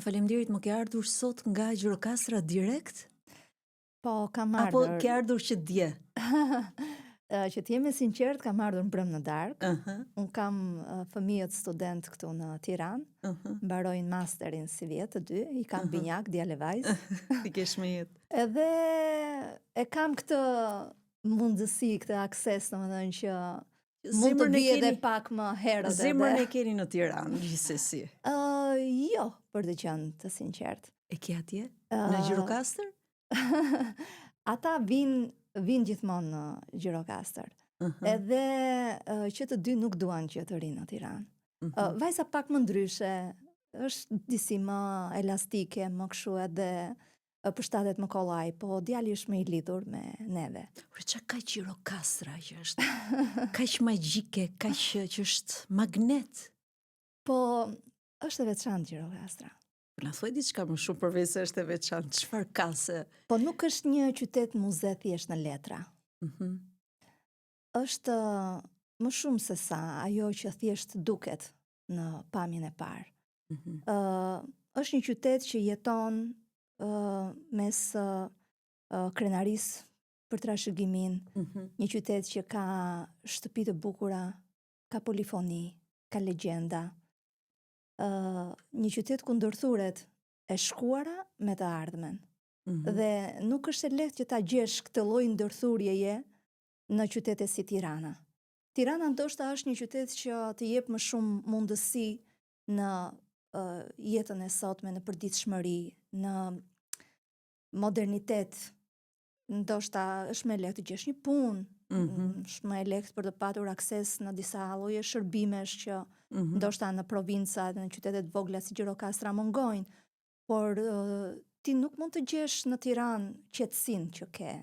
faleminderit, më ke ardhur sot nga Gjirokastra direkt? Po, kam Apo ardhur. ke ardhur që dje? Që t'jemi sinqert, kam ardhur mbrëm në darkë. Unë kam fëmijët student këtu në Tiranë, mbarojnë masterin si vjetë të dy, i kam binjak, djale vajzë. Ti kesh me jetë. Edhe e kam këtë mundësi, këtë akses, domethënë që mund të bie edhe pak më herët. Zemrën e keni në Tiranë, gjithsesi. Jo, për të qenë të sinqert. E ke atje? Në Gjirokastër? Ata vinë gjithmonë në Gjirokastër. Edhe që të dy nuk duan që të rinë në Tiranë. Vajza pak më ndryshe, është disi më elastike, më kështu edhe përshtatet më kollaj, po djali është më i lidhur me neve. Ure, qa ka Gjirokastra që është? Kaq magjike, kaq që është magnet? Po, është e veçantë Gjirokastra. Na thuaj diçka më shumë përveç se është e veçantë, çfarë ka se? Po nuk është një qytet muze thjesht në letra. Është më shumë se sa ajo që thjesht duket në pamjen e parë. Është një qytet që jeton mes krenarisë për trashëgimin, një qytet që ka shtëpi të bukura, ka polifoni, ka legjenda. Një qytet ku ndërthuret e shkuara me të ardhmen. Dhe nuk është e lehtë që ta gjesh këtë lloj ndërthurjeje në qytete si Tirana. Tirana ndoshta është një qytet që të jep më shumë mundësi në jetën e sotme, në përditshmëri, në modernitet. Ndoshta është më lehtë të gjesh një punë, është më lehtë për të patur akses në disa lloje shërbimesh që ndoshta në provinca dhe në qytetet vogla si Gjirokastra mungojnë, por ti nuk mund të gjesh në Tiranë qetësinë që ke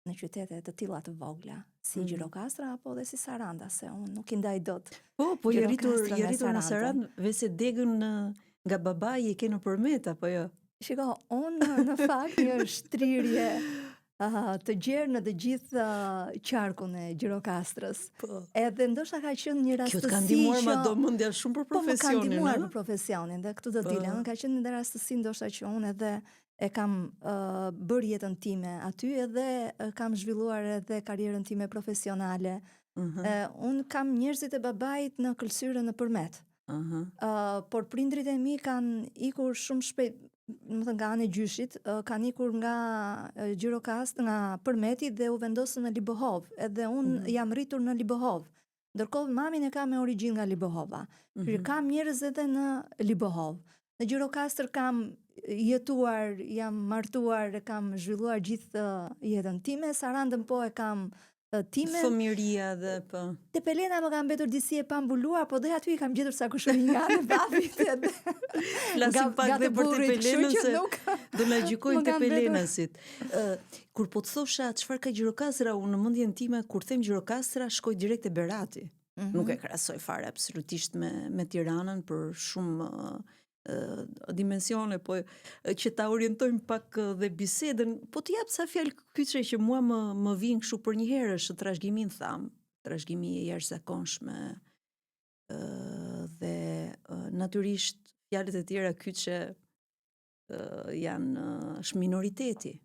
në qytete të tilla të vogla, si Gjirokastra apo dhe si Saranda, se unë nuk i ndaj dot. Po je rritur në Sarandë, veçse degën nga babai e ke në përmet apo jo? Shiko, unë në fakt një shtrirje të gjerë në të gjithë qarkun e Gjirokastrës. Edhe ndoshta ka qenë një rastësi. Kjo të ka ndihmuar madhomendja shumë për profesionin. Po më ka ndihmuar për profesionin dhe këtu të dilem. Ka qenë një rastësi ndoshta që unë edhe e kam bërë jetën time aty edhe kam zhvilluar edhe karrierën time profesionale. Unë kam njerëzit e babait në Këlsyrë në përmet. Por prindrit e mi kanë ikur shumë shpejt, nga anë e gjyshit, kanë ikur nga Gjirokastra, nga përmeti dhe u vendosën në Libohov, edhe unë jam rritur në Libohov. Ndërkohë mamin e kam me origjinë nga Libohova. Kam njerëz edhe në Libohov. Në Gjirokastër kam jetuar, jam martuar, kam zhvilluar gjithë jetën time, Sarandën po e kam time. Fëmijëria dhe po. Tepelena më ka mbetur disi e pambuluar, po dhe aty i kam gjetur sa kushëri nga në babit edhe. Flasim pak dhe për Tepelenën se do na gjykojnë Tepelenasit. Kur po të thosha çfarë ka Gjirokastra, unë në mendjen time kur them Gjirokastra shkoj direkt te Berati. Nuk e krahasoj fare absolutisht me Tiranën për shumë dimensione, po që ta orientojmë pak dhe bisedën, po të jap sa fjalë kyçe që mua më vijnë kështu për një herë, është trashëgimin tham, trashëgimi i jashtëzakonshme dhe natyrisht fjalët e tjera kyçe janë është minoriteti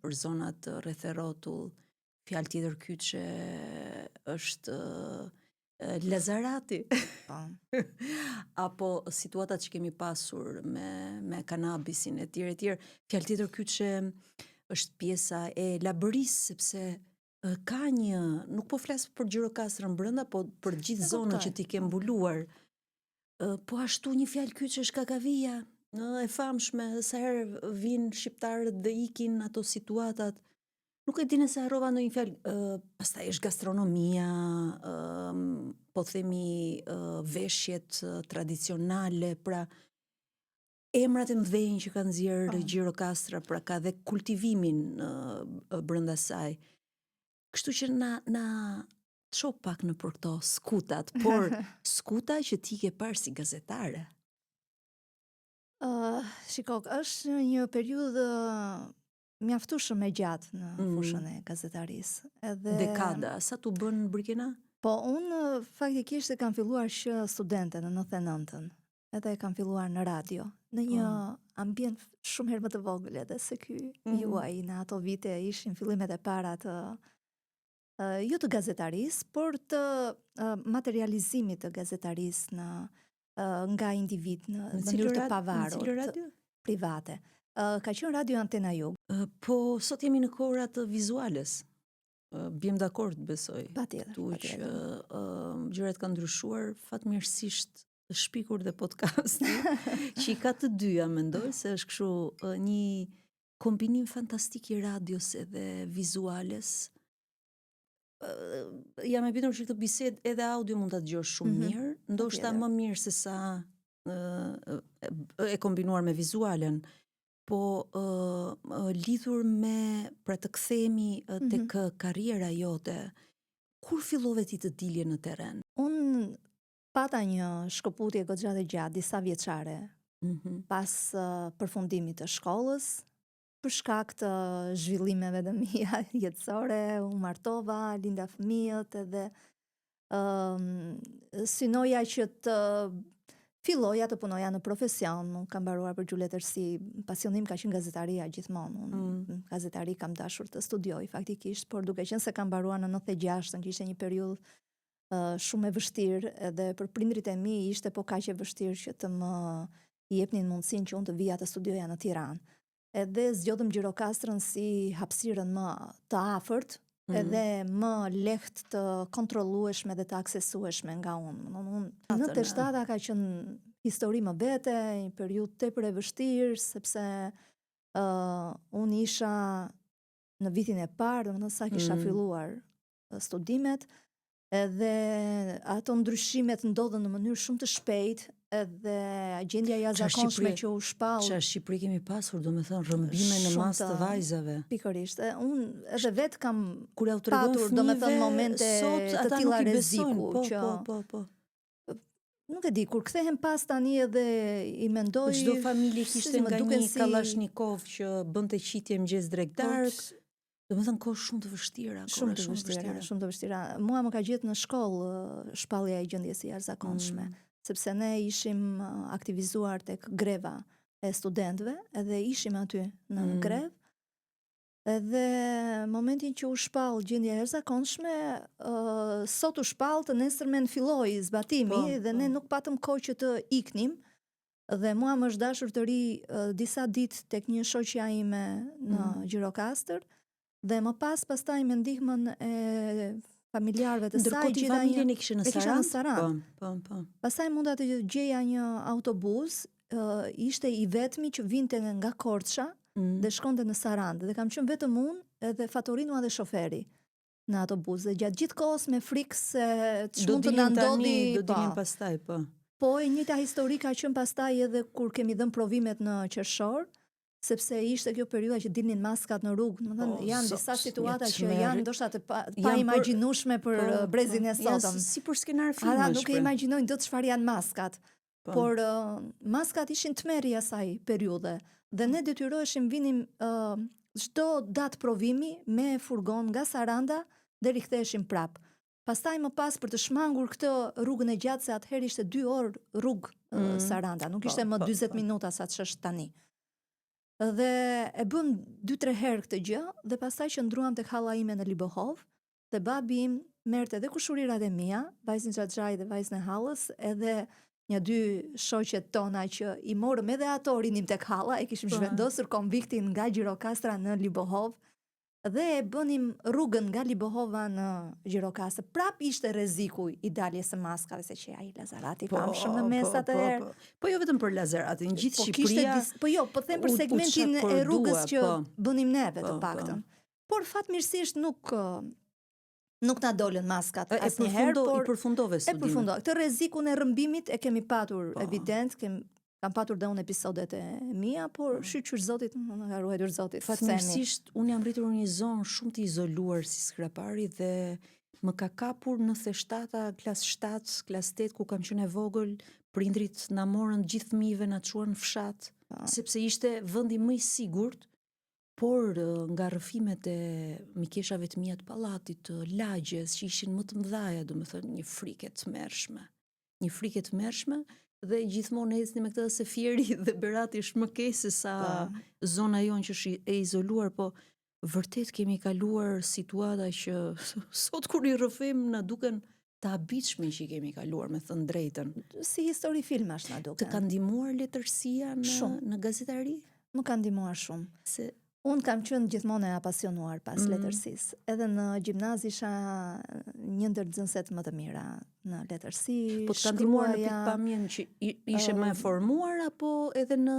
për zonat rreth e rrotull. Fjalë tjetër kyçe është Lazarati. Apo situatat që kemi pasur me kanabisin e tjerë. Fjalë tjetër kyçe është pjesa e labërisë, sepse ka një, nuk po flas për Gjirokastrën brenda, po për gjithë zonën që ti ke mbuluar. Po ashtu një fjalë kyçe është Kakavia, e famshme, sa herë vinë shqiptarët dhe ikin ato situatat. Nuk e di nëse harrova ndonjë fjalë, pastaj është gastronomia, po themi veshjet tradicionale, pra emrat e mëdhenj që kanë nxjerrë Gjirokastra, pra ka dhe kultivimin brenda saj. Kështu që na çop pak në për këto skutat, por skuta që ti ke parë si gazetare. Shiko, është një periudhë mjaftueshëm e gjatë në fushën e gazetarisë. Dekada, sa tu bën Brikena? Po, unë faktikisht e kam filluar që studente në 99-ën, edhe e kam filluar në radio. në një ambient shumë herë më të vogël edhe se ky juaj në ato vite ishin fillimet e para të jo të gazetarisë, por të materializimit të gazetarisë nga individ në mënyrë të pavarur. Në cilë radio? Private. Ka qenë Radio Antena Jug. Po sot jemi në kohra të vizuales. Bjem dakord, besoj. Patjetër. Që gjërat kanë ndryshuar fatmirësisht shpikur dhe podcast, që I ka të dyja, mendoj se është kështu një kombinim fantastik I radios edhe vizuales. Jam e bindur që këtë bisedë edhe audio mund ta dëgjosh shumë mirë, ndoshta më mirë se sa e kombinuar me vizualen. Po lidhur me, pra të kthehemi tek karriera jote, kur fillove ti të dilje në terren? Unë pata një shkëputje goxha dhe gjatë, disa vjeçare, pas përfundimit të shkollës, për shkak të zhvillimeve të mia jetësore, u martova, linda fëmijët edhe synoja që të filloja të punoja në profesion. Unë kam mbaruar për gjuletërsi, pasionim ka qenë gazetaria gjithmonë. Unë gazetari kam dashur të studioj faktikisht, por duke qenë se kam mbaruar në 96, që ishte një periudhë shumë e vështirë, edhe për prindrit e mi ishte po kaq e vështirë që të më jepnin mundësinë që unë të vija të studioja në Tiranë. Edhe zgjodhëm Gjirokastrën si hapësirën më të afërt, edhe më lehtë të kontrollueshme dhe të aksesueshme nga unë. Në 97 ka qenë histori më vete, një periudhë tepër e vështirë, sepse unë isha në vitin e parë, domethënë sa kisha filluar studimet, edhe ato ndryshimet ndodhen në mënyrë shumë të shpejtë, edhe gjendja jashtëzakonshme që u shpall. Çfarë Shqipëri kemi pasur, domethënë rrëmbime në masë të vajzave. Pikërisht. Unë edhe vet kam kur u tregon patur domethënë momente të tilla rreziku që po. Nuk e di, kur kthehen pas tani edhe I mendoj çdo familje kishte nga një Kalashnikov që bënte qitje mëngjes drek dark. Domethënë kohë shumë të vështira, shumë të vështira. Mua më ka gjetë në shkollë shpallja e gjendjes së jashtëzakonshme, sepse ne ishim aktivizuar tek greva e studentëve, edhe ishim aty në grevë. Edhe momentin që u shpall gjendja e jashtëzakonshme, sot u shpall, të nesërmen filloi zbatimi dhe ne nuk patëm kohë që të iknim. Dhe mua më është dashur të ri disa ditë tek një shoqja ime në Gjirokastër. Dhe më pastaj me ndihmën e familjarëve të saj gjitha familjen e kishte në Saran. Po. Pastaj munda të gjeja një autobus, ishte I vetmi që vinte nga Korçë dhe shkonte në Sarandë. Dhe kam qenë vetëm unë edhe Fatorinu dhe shoferi në autobus. Dhe gjatë gjithë kohës me frikë se ç'mund të na ndodhi. Do dilim pastaj, po. Po e njëjta histori ka qenë pastaj edhe kur kemi dhënë provimet në qershor. Sepse ishte kjo periudha që dilnin maskat në rrugë, domethënë janë disa situata që janë ndoshta të pa imagjinueshme për brezin e sotëm. Si për skenar filmash. Ata nuk e imagjinojnë dot çfarë janë maskat. Por maskat ishin tmerri asaj periudhe dhe ne detyroheshim vinim çdo datë provimi me furgon nga Saranda dhe riktheheshim prap. Pastaj më pas për të shmangur këtë rrugën e gjatë, se atëherë ishte 2 orë rrugë Saranda, nuk ishte më 40 minuta sa ç'është tani. Dhe e bëm 2-3 herë këtë gjë dhe pastaj qëndruam tek halla ime në Libohov dhe babi im merrte edhe kushurirat e mia, vajzën Xhaxhaj dhe vajzën e hallës, edhe 1-2 shoqet tona që I morëm edhe ato rinim tek halla, e kishim zhvendosur konviktin nga Gjirokastra në Libohov dhe e bënim rrugën nga Libohova në Gjirokastër. Prap ishte rreziku I daljes së maskave, se që ai Lazarati famshëm në mes atëherë. Po jo vetëm për Lazaratin, gjithë Shqipëria. Po them për segmentin e rrugës që bënim neve të paktën. Por fatmirësisht nuk na dolën maskat asnjëherë, por I përfundove studimet. E përfundova. Këtë rrezikun e rrëmbimit e kemi patur evident, kam patur dhe unë episodet e mia, por shqyr Zotit, më ka ruajtur Zotit. Fatmirësisht, unë jam rritur në një zonë shumë të izoluar si skrapari dhe më ka kapur në 97-a, klas 7, klas 8, ku kam qenë e vogël, prindrit na morën gjithë fëmijëve na çuan në fshat, sepse ishte vendi më I sigurt, por nga rrëfimet e mikeshave të mia të pallatit, të lagjes që ishin më të mëdha, domethënë një frikë e tmerrshme. Dhe gjithmonë ecni me këtë se Fieri dhe Berati është më keq se sa zona jonë që është e izoluar, po vërtet kemi kaluar situata që sot kur I rrëfim na duken të habitshme që I kemi kaluar, me thënë drejtën. Si histori filmash na duken. Të ka ndihmuar letërsia në gazetari? Më ka ndihmuar shumë. Se unë kam qenë gjithmonë e apasionuar pas letërsisë. Edhe në gjimnaz isha një ndër nxënësit më të mira në letërsi. Po të ka ndihmuar në pikpamjen që ishe më e formuar apo edhe në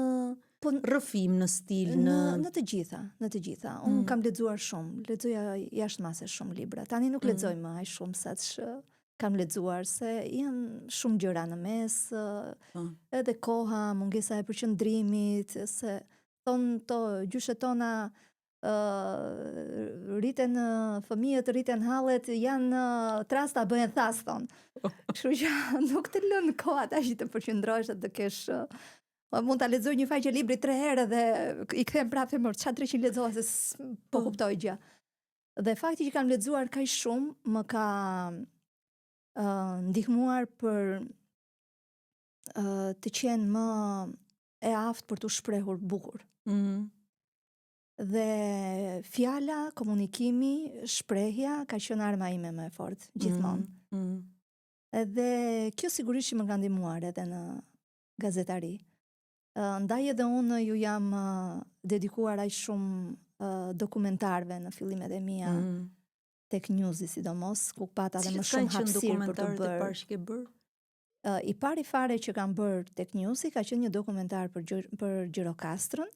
rrëfim, në stil, në të gjitha. Unë kam lexuar shumë, lexoja jashtëmase shumë libra. Tani nuk lexoj më aq shumë sa kam lexuar, se janë shumë gjëra në mes, edhe koha, mungesa e përqendrimit, se gjyshet tona rriten fëmijët, rriten hallet, janë trasta bëhen thas thon. Kështu që nuk të lën koha tash të përqendrohesh të kesh mund ta lexoj një faqe libri 3 herë dhe I kthem prapë më çfarë 300 lexova se po kuptoj gjë. Dhe fakti që kam lexuar kaq shumë më ka ndihmuar për të qenë më e aftë për të shprehur bukur. Dhe fjala, komunikimi, shprehja ka qenë arma ime më e fortë gjithmonë. Edhe kjo sigurisht më ka ndihmuar edhe në gazetari. Ndaj edhe unë ju jam dedikuar aq shumë dokumentarëve në fillimet e mia tek Newsi sidomos, ku pata dhe më shumë hapësirë për të bërë. I pari fare që kam bërë tek Newsi ka qenë një dokumentar për Gjirokastrën,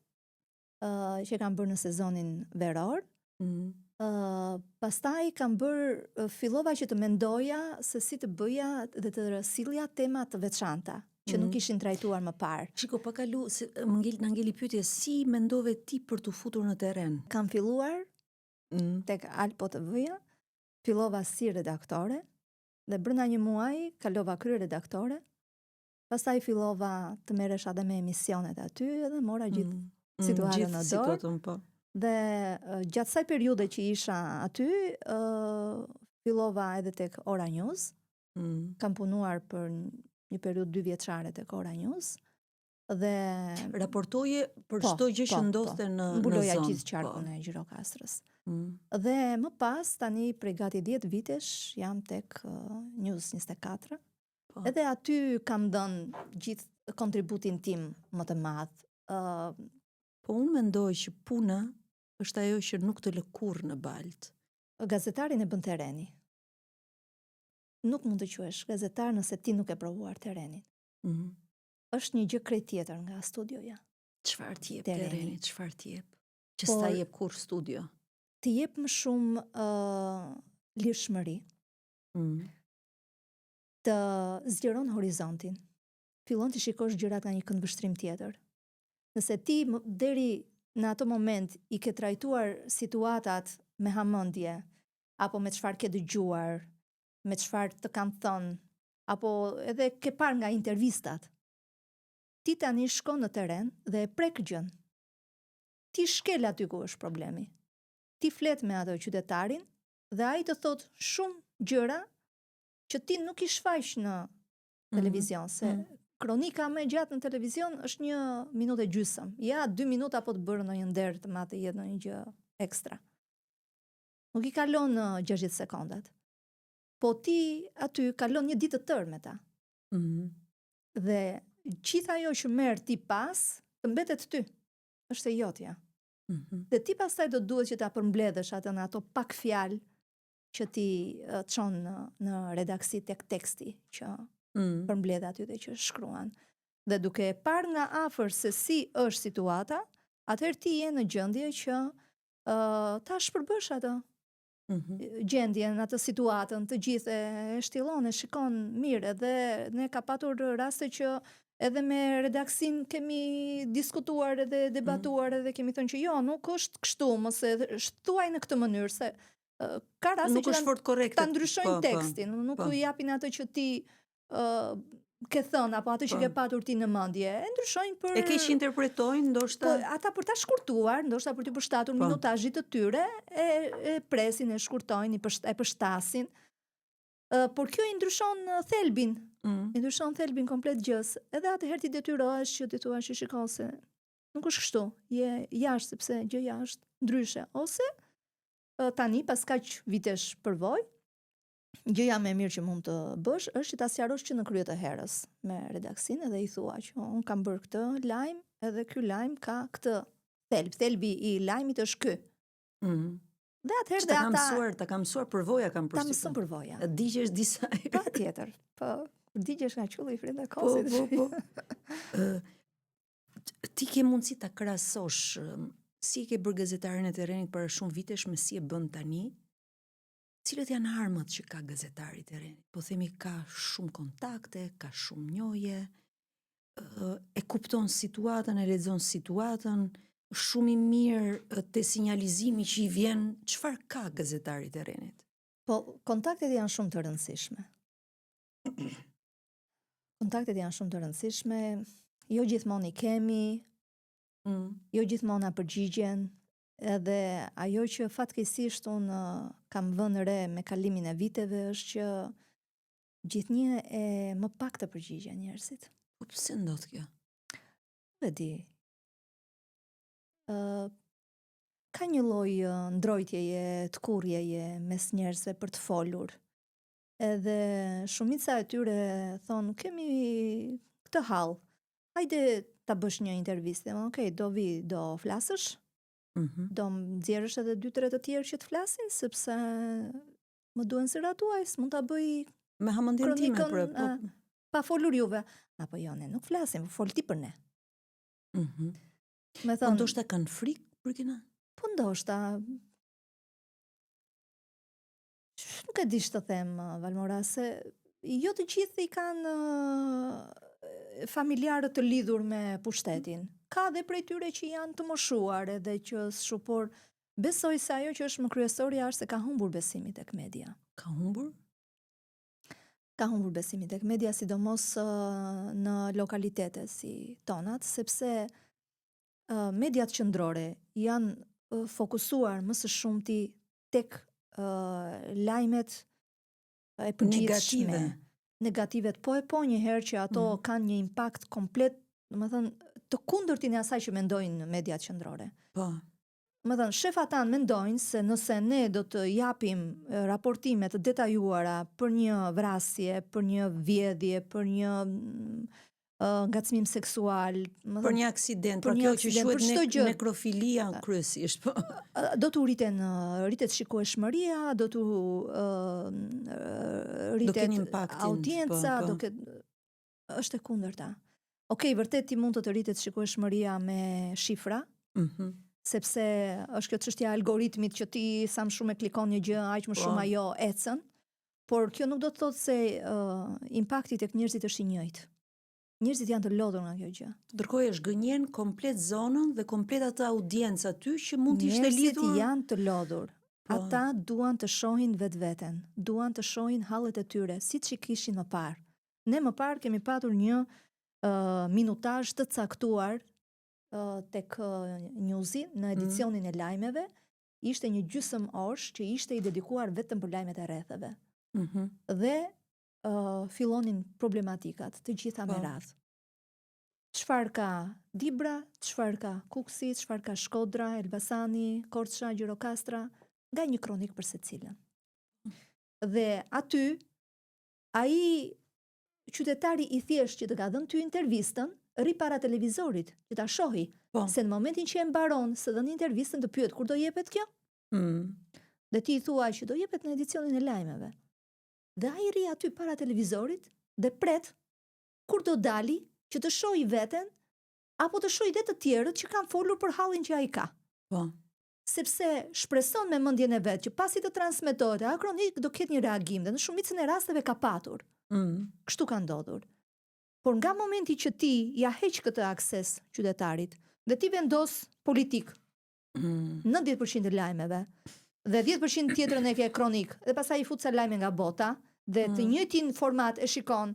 që kam bërë në sezonin veror. Pastaj kam fillova që të mendoja se si të bëja dhe të sillja tema të veçanta që nuk ishin trajtuar më parë. Shiko, pa kalu, na ngeli pyetje, si mendove ti për të futur në terren? Kam filluar tek Alpo TV-ja, fillova si redaktore dhe brenda një muaji kalova kryeredaktore. Pastaj fillova të merresha edhe me emisionet aty dhe mora gjithë situatën në dorë. Dhe gjatë kësaj periudhe që isha aty, fillova edhe tek Ora News. Kam punuar për një periudhë 2 vjeçare tek Ora News. Dhe raportoje për çdo gjë që ndodhte në zonë. Mbuloja gjithë qarkun e Gjirokastrës. Dhe më pas, tani prej gati 10 vitesh jam tek News 24. Edhe aty kam dhënë gjithë kontributin tim më të madh. Po unë mendoj që puna është ajo që nuk të lë kurrë në baltë. Gazetarin e bën terreni. Nuk mund të quhesh gazetar nëse ti nuk e provuar terrenin. Është një gjë krejt tjetër nga studioja. Çfarë të jep terreni, çfarë të jep? Që s'ta jep kur studio. Të jep më shumë lirshmëri. Të zgjeron horizontin. Fillon të shikosh gjërat nga një këndvështrim tjetër. Nëse ti deri në ato moment I ke trajtuar situatat me hamendje, apo me çfarë ke dëgjuar, me çfarë të kanë thënë, apo edhe ke parë nga intervistat, ti tani shkon në terren dhe e prek gjën. Ti shkel aty ku është problemi. Ti flet me ato qytetarin dhe ai të thot shumë gjëra që ti nuk I shfaq në televizion, se kronika më e gjatë në televizion është 1 minutë e gjysmë. Ja 2 minuta apo të bërë ndonjë nder të madh të jetë ndonjë gjë ekstra. Nuk I kalon 60 sekondat. Po ti aty kalon një ditë të tërë me ta. Dhe gjithë ajo që merr ti pas, të mbetet ty. Është e jotja. Dhe ti pastaj do duhet që ta përmbledhësh atë në ato pak fjalë që ti çon në redaksi tek teksti që përmbledh aty dhe që shkruan. Dhe duke e parë nga afër se si është situata, atëherë ti je në gjendje që ta shpërbësh atë gjendjen, atë situatën, të gjithë e shtillon, e shikon mirë. Edhe ne ka patur raste që edhe me redaksin kemi diskutuar edhe debatuar edhe kemi thënë që jo, nuk është kështu, mos e thuaj në këtë mënyrë, se ka raste që ta ndryshojnë tekstin, nuk u japin atë që ti ke thënë apo atë që ke patur ti në mendje, e ndryshojnë për e keq interpretojnë ndoshta ata për ta shkurtuar, ndoshta për të përshtatur minutazhit të tyre, e presin, e shkurtojnë, e përshtasin. por kjo i ndryshon thelbin. I ndryshon thelbin komplet gjës. Edhe atëherë ti detyrohesh që ti thua që shiko se nuk është kështu, je jashtë sepse gjëja është ndryshe. Ose tani pas kaq vitesh përvojë, gjëja më e mirë që mund të bësh është që ta sqarosh që në krye të herës me redaksin edhe i thua që un kam bërë këtë lajm edhe ky lajm ka këtë thelb. Thelbi i lajmit është ky. Dhe atëherë ta kam mësuar përvoja kam përshtypjen. Ta mëson përvoja. Digjesh disa. Patjetër. Po, digjesh nga qulli i frynda kosit. Po. Ti ke mundësi ta krahasosh si e ke bërë gazetaren e terrenit para shumë vitesh me si e bën tani? Cilët janë armët që ka gazetari i terrenit? Po themi ka shumë kontakte, ka shumë njohje, e kupton situatën, e lexon situatën, shumë i mirë te sinjalizimi që i vjen, çfarë ka gazetari i terrenit? Po, kontaktet janë shumë të rëndësishme. Kontaktet janë shumë të rëndësishme, jo gjithmonë i kemi, jo gjithmonë na përgjigjen, edhe ajo që fatkeqësisht unë kam vënë re me kalimin e viteve është që gjithnjë e më pak të përgjigjen njerëzit. Po pse ndodh kjo? Vedi. Ka një lloj ndrojtjeje, të kurrjeje mes njerëzve për të folur. Edhe shumica e tyre thonë, kemi këtë hall. Hajde ta bësh një intervistë. Okej, do vi, do flasësh? Do më nxjerrësh edhe 2-3 të tjerë që të flasin, sepse më duhen sëra tuaj, s'mund ta bëj me hamendjen time për pa folur juve. Apo jo, ne nuk flasim, fol ti për ne. Me thonë, ndoshta kanë frikë për kina? Po ndoshta. Nuk e di ç'të them, Valmora, se jo të gjithë i kanë familjarët të lidhur me pushtetin. Ka dhe prej tyre që janë të moshuar edhe që por besoj se ajo që është më kryesorja është se ka humbur besimin tek media. Ka humbur? Ka humbur besimin tek media, sidomos në lokalitete si tonat, sepse mediat qendrore janë fokusuar më së shumti tek lajmet e përgjithshme, negativet, po njëherë që ato kanë një impakt komplet, domethënë të kundërtin e asaj që mendojnë mediat qendrore. Po. Domethënë shefa tan mendojnë se nëse ne do të japim raportime të detajuara për një vrasje, për një vjedhje, për një ngacmim seksual, për një aksident, për kjo që quhet nekrofilia kryesisht, po. Do të rritet shikueshmëria, do të rritet audienca, do ketë është e kundërta. Okej, vërtet ti mund të rritet shikueshmëria me shifra, sepse është kjo çështja e algoritmit që ti sa më shumë e klikon një gjë, aq më shumë ajo ecën, por kjo nuk do të thotë se impakti tek njerëzit është i njëjtë. Njerëzit janë të lodhur nga kjo gjë. Ndërkohë është gënjen komplet zonën dhe komplet atë audiencë aty që mund të ishte lidhur. Njerëzit janë të lodhur. Ata duan të shohin vetveten, duan të shohin hallet e tyre, siç i kishin më parë. Ne më parë kemi patur një minutazh të caktuar tek Newsi në edicionin e lajmeve, ishte një gjysmë orë që ishte i dedikuar vetëm për lajmet e rrethave. Dhe fillonin problematikat të gjitha me radhë. Çfarë ka Dibra, çfarë ka Kuksi, çfarë ka Shkodra, Elbasani, Korçë, Gjirokastra, nga një kronik për secilën. Dhe aty ai qytetari i thjesht që të ka dhënë ty intervistën, rri para televizorit që ta shohi, se në momentin që e mbaron se dhënë intervistën të pyet kur do jepet kjo? Dhe ti i thua që do jepet në edicionin e lajmeve. Dhe ai rri aty para televizorit dhe pret kur do dali që të shohë veten apo të shohë dhe të tjerët që kanë folur për hallin që ai ka. Sepse shpreson me mendjen e vet që pasi të transmetohet a kronik do ketë një reagim dhe në shumicën e rasteve ka patur. Kështu ka ndodhur. Por nga momenti që ti ja heq këtë akses qytetarit dhe ti vendos politik 90% e lajmeve dhe 10% tjetrën e ke kronik, dhe pastaj i fut sa lajme nga bota, dhe të njëjtin format e shikon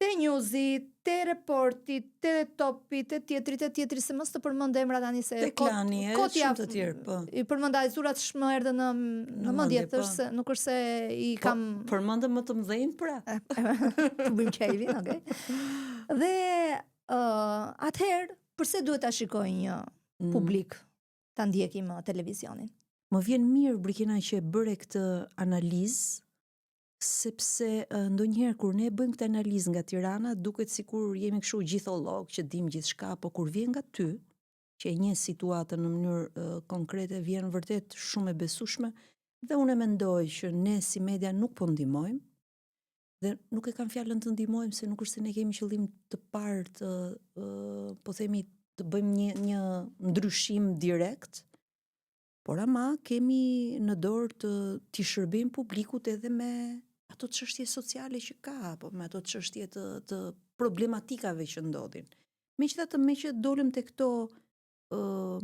te Newsi, te Reporti, te Topi, te tjetri, se mos të përmend emra tani se te Klani, shumë të tjerë, po. I përmenda zurat më erdhën në mendje, thosë, nuk është se i kam përmendëm më të mëdhenj pra. Të bëjmë qejvin, okay? Dhe atëherë, përse duhet ta shikoj një publik ta ndjekim televizionin? Më vjen mirë Brikina që e bëre këtë analizë, sepse ndonjëherë kur ne bëjmë këtë analizë nga Tirana, duket sikur jemi kështu gjitholog që dim gjithçka, po kur vjen nga ty, që e njeh situatën në mënyrë konkrete, vjen vërtet shumë e besueshme, dhe unë mendoj që ne si media nuk po ndihmojmë, dhe nuk e kam fjalën të ndihmojmë se nuk është se ne kemi qëllim të parë të po themi të bëjmë një ndryshim direkt, por ama kemi në dorë të shërbejmë publikut edhe me ato çështje sociale që ka, apo me ato çështje të problematikave që ndodhin. Megjithatë, me që dolëm te këto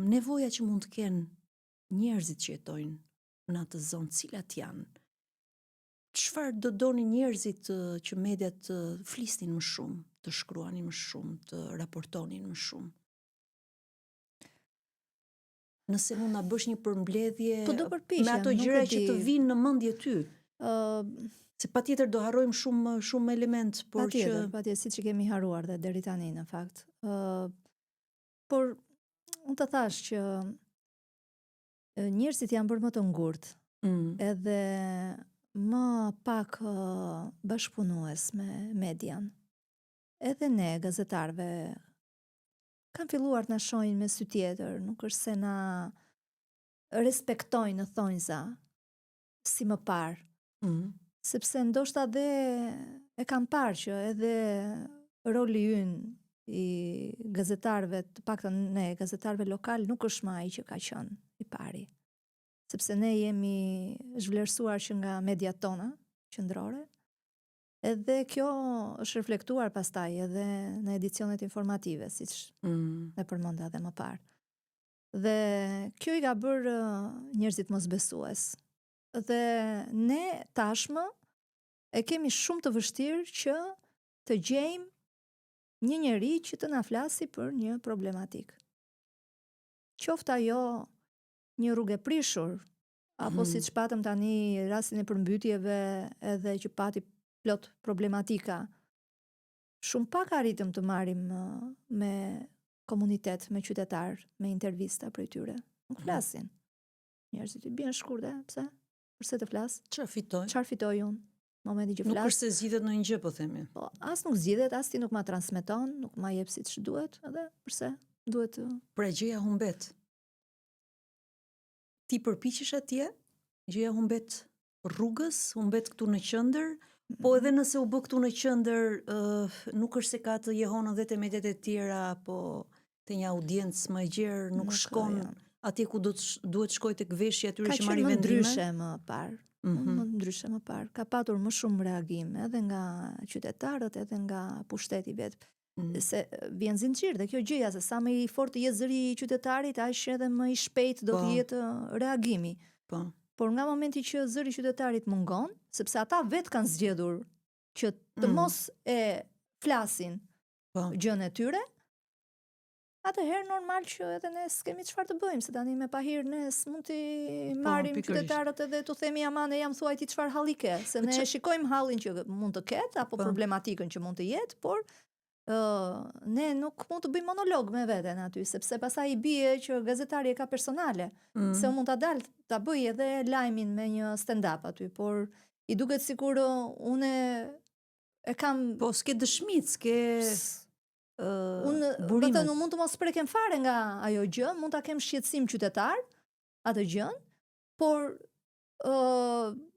nevoja që mund të kenë njerëzit që jetojnë në atë zonë, cilat janë. Çfarë do donin njerëzit që mediat të flisnin më shumë, të shkruanin më shumë, të raportonin më shumë? Nëse mund na bësh një përmbledhje me ato gjëra që të vinë në mendje ty. Se patjetër do harrojmë shumë element, por patjetër, siç e kemi haruar dhe deri tani në fakt. Por unë të thash që njerëzit janë bërë më të ngurtë, edhe më pak bashkëpunues me median. Edhe ne, gazetarve, kanë filluar të na shohin me sy tjetër, nuk është se na respektojnë në thonjza si më parë. Sepse ndoshta dhe e kam parë që edhe roli ynë i gazetarëve, të paktën ne gazetarëve lokal, nuk është më ai që ka qenë i pari. Sepse ne jemi zhvlerësuar që nga mediat tona qendrore, edhe kjo është reflektuar pastaj edhe në edicionet informative, siç e përmenda edhe më parë. Dhe kjo i ka bërë njerëzit mosbesues. Dhe ne tashmë e kemi shumë të vështirë që të gjejmë një njeri që të na flasi për një problematik. Qoftë ajo një rrugë e prishur, apo siç patëm tani rastin e përmbytjeve edhe që pati plot problematika. Shumë pak arritëm të marrim me komunitet, me qytetar, me intervista prej tyre. Nuk flasin. Njerëzit i bien shkurtë, pse? Përse të flas? Çfarë fitoj unë? Momenti që flas. Nuk është se zgjidhet në një gjë, po themi. Po, as nuk zgjidhet, as ti nuk ma transmeton, nuk ma jep siç duhet, edhe përse duhet të... Pra gjëja humbet. Ti përpiqesh atje, gjëja humbet rrugës, humbet këtu në qendër, po edhe nëse u bë këtu në qendër, nuk është se ka të jehon edhe te mediat e tjera, apo te një audiencë më e gjerë, nuk shkon atje ku duhet shkoj tek veshja atyre që marrin vendime. Ka qenë më ndryshe më parë. Ka patur më shumë reagim edhe nga qytetarët, edhe nga pushteti vet. Se vjen zinxhir dhe kjo gjëja, se sa më i fortë jetë zëri i qytetarit, aq edhe më i shpejt do të jetë reagimi. Por nga momenti që zëri i qytetarit mungon, sepse ata vet kanë zgjedhur që të mos e flasin gjën e tyre, atëherë normal që edhe ne s'kemi çfarë të bëjmë, se tani me pahir ne s'mund t'i marrim qytetarët edhe t'u themi aman e jam thuaj ti çfarë halli ke, se ne shikojmë hallin që mund të ketë apo problematikën që mund të jetë, por ne nuk mund të bëjmë monolog me veten aty, sepse pastaj i bie që gazetari e ka personale, se mund ta dal ta bëj edhe lajmin me një stand-up aty, por i duket sikur unë e kam... Po s'ke dëshmit, s'ke... Unë mund të mos prekem fare nga ajo gjë, mund ta kem shqetësim qytetar atë gjën, por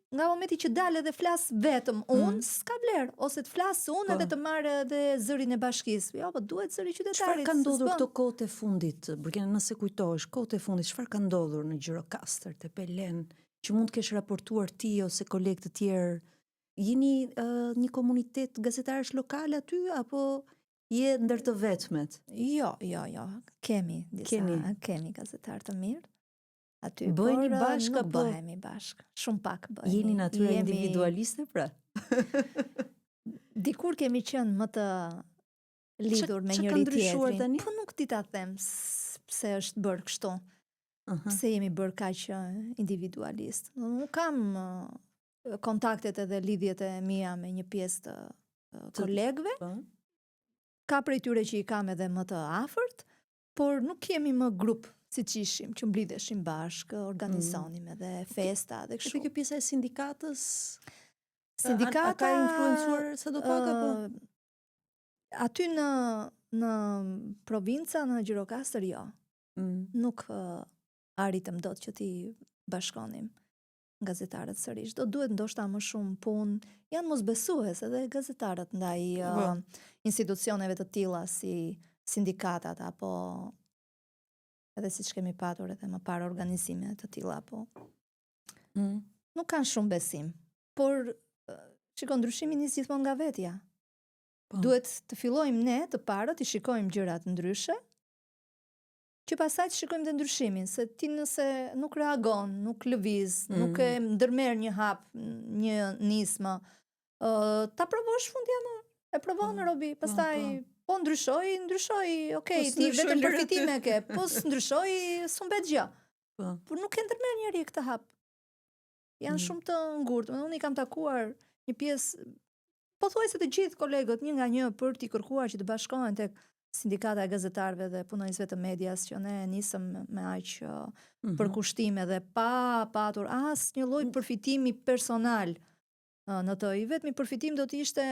nga momenti që dal edhe flas vetëm unë, s'ka vlerë, ose të flas unë edhe të marr edhe zërin e bashkisë. Jo, po duhet zëri i qytetarit. Çfarë ka ndodhur këto kohët e fundit? Burkina, nëse kujtohesh, kohët e fundit, çfarë ka ndodhur në Gjirokastër, te Pelen, që mund të kesh raportuar ti ose kolegë të tjerë? Jeni një komunitet gazetarësh lokal aty, apo je ndër të vetmet? Jo. Kemi gazetar të mirë. Aty bëheni bashkë apo bëhemi bashkë? Shumë pak bëhemi. Jeni natyrë individualiste pra? Dikur kemi qenë më të lidhur me njëri tjetrin. Po nuk di ta them pse është bërë kështu. Pse jemi bërë kaq individualist. Nuk kam kontaktet edhe lidhjet e mia me një pjesë të kolegëve. Ka prej tyre që i kam edhe më të afërt, por nuk kemi më grup siç ishim, që mblidheshim bashkë, organizonim edhe festa dhe kështu. Edhe kjo pjesa e sindikatës? Sindikata ka influencuar sadopak apo? Aty në provinca, në Gjirokastër, jo. Nuk arritëm dot që t'i bashkonim gazetarët sërish. Do duhet ndoshta më shumë punë. Janë mosbesues edhe gazetarët ndaj institucioneve të tilla si sindikatat apo edhe siç kemi patur edhe më parë organizime të tilla, po nuk kanë shumë besim. Por shikon, ndryshimi nis gjithmonë nga vetja. Duhet të fillojmë ne të parët, të shikojmë gjërat ndryshe, që pasaj të shikojmë dhe ndryshimin, se ti nëse nuk reagon, nuk lëviz, nuk e ndërmer një hap, një nismë, ta provosh fundjavë, e provon Robi, pastaj po ndryshoj, okej, ti vetëm përfitime ke, po s'ndryshoj, s'umbet gjë. Por nuk e ndërmer njeri këtë hap. Janë shumë të ngurtë, unë i kam takuar një pjesë, po thuaj se të gjithë kolegët një nga një për t'i kërkuar që të bashkohen tek sindikata e gazetarëve dhe punonjësve të medias, që ne nisëm me aq përkushtime dhe pa patur asnjë lloj përfitimi personal në të. I vetmi përfitim do të ishte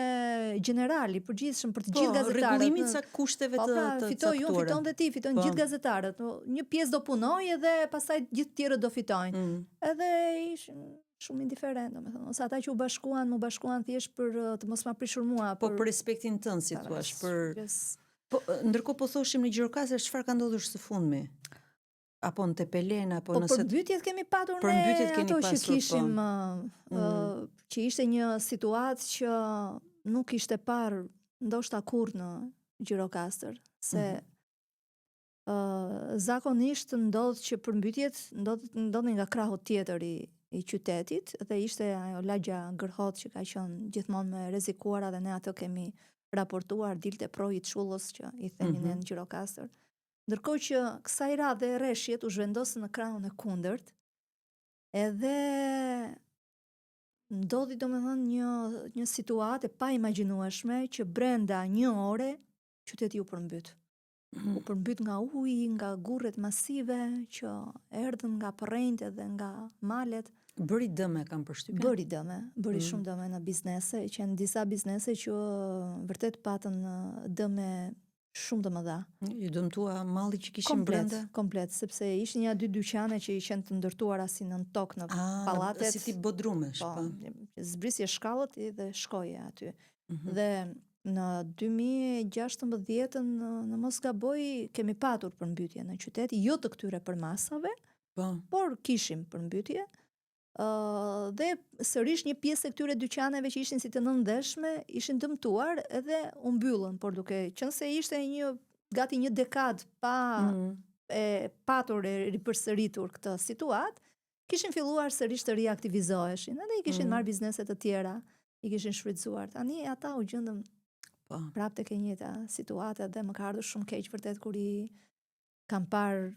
general, i përgjithshëm për të gjithë gazetarët. Rregullimit sa kushteve të caktuara. Fitoj unë, fiton dhe ti, fitojnë gjithë gazetarët. Një pjesë do punojë edhe pastaj gjithë tjerët do fitojnë. Edhe ishin shumë indiferent, domethënë, ose ata që u bashkuan thjesht për të mos ma prishur mua. Po për respektin tënd, si thua, po ndërkohë po thoshim në Gjirokastër, çfarë ka ndodhur së fundmi? Apo në Tepelen, apo nëse... Po përmbytjet kemi patur ne ato që kishim, që ishte një situatë që nuk ishte parë ndoshta kurrë në Gjirokastër, se zakonisht ndodh që përmbytjet ndodhin nga krahu tjetër i qytetit, dhe ishte ajo lagja Gërhot që ka qenë gjithmonë me rrezikuara, dhe ne atë kemi raportuar, dilte projit Shullës që i themi ne në Gjirokastër. Ndërkohë që kësaj radhe rreshjet u zhvendosën në krahun e kundërt, edhe ndodhi domethënë një situatë pa imagjinueshme që brenda një ore qyteti u përmbyt. U përmbyt nga uji, nga gurret masive që erdhën nga përrenjtë dhe nga malet. Bëri dëme, kam përshtypjen. Bëri shumë dëme në biznese, që në disa biznese që vërtet patën dëme shumë të mëdha. I dëmtua malli që kishin brenda? Komplet, sepse ishin një 2 dyqane që ishin të ndërtuara si në tokë në pallatet. Si tip bodrumesh, po. Zbrisje shkallët dhe shkoje aty. Dhe në 2016, në mos gaboj, kemi patur përmbytje në qytet, jo të këtyre përmasave, por kishim përmbytje. Dhe sërish një pjesë e këtyre dyqaneve që ishin si të nëndeshme ishin dëmtuar edhe u mbyllën, por duke qenë se ishte gati një dekad pa patur e ripërsëritur këtë situatë, kishin filluar sërish të riaktivizoheshin, edhe i kishin marrë bizneset të tjera, i kishin shfrytzuar. Tani ata u gjendën prapë tek e njëjta situatë, dhe më ka ardhur shumë keq vërtet kur i kam parë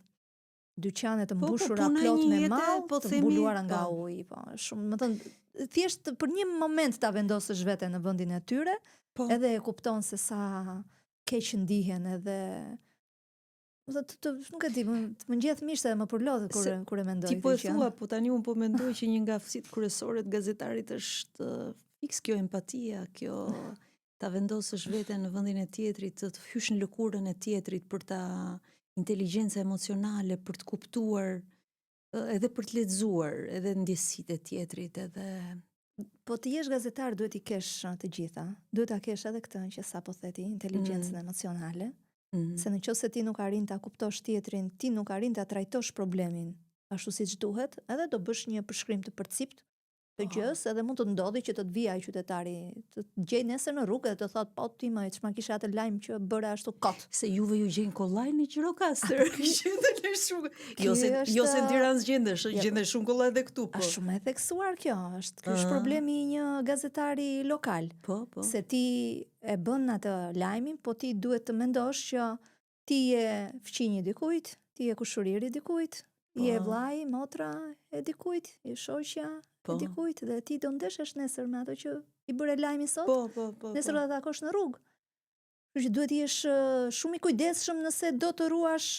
dyqane të mbushura plot me mall, të mbuluara nga uji, shumë, më thënë, thjesht për një moment ta vendosësh veten në vendin e tyre, edhe e kupton se sa keq ndihen, edhe nuk e di, më ngjet mishte dhe më përlodh kur e mendoj. Ti po e thua, po tani unë po mendoj që një nga aftësitë kryesore të gazetarit është fiks kjo empatia, kjo ta vendosësh veten në vendin e tjetrit, të hysh në lëkurën e tjetrit për ta inteligjenca emocionale, për të kuptuar, edhe për të lexuar, edhe ndjesitë e tjetrit, edhe... Po të jesh gazetar duhet i kesh të gjitha. Duhet ta kesh edhe këtë që sapo theti, inteligjencën emocionale, se nëse ti nuk arrin ta kuptosh tjetrin, ti nuk arrin ta trajtosh problemin ashtu siç duhet, edhe do bësh një përshkrim të përcipt, të gjës, edhe mund të ndodhi që të të vijë ai qytetari, të gjej nesër në rrugë dhe të thotë po ti më ç'ma kisha atë lajm që bëra ashtu kot. Se juve ju gjejnë kollaj në Gjirokastër. Jo se në Tiranë gjendesh shumë kollaj edhe këtu, po. Është shumë e theksuar kjo, ky është problemi i një gazetari lokal. Po. Se ti e bën atë lajmin, po ti duhet të mendosh që ti je fëmijë dikujt, ti je kushëriri dikujt, je vllai, motra e dikujt, je shoqja e dikujt dhe ti do ndeshesh nesër me ato që i bëre lajmi sot. Po. Nesër do ta takosh në rrugë. Kështu që duhet jesh shumë i kujdesshëm nëse do të ruash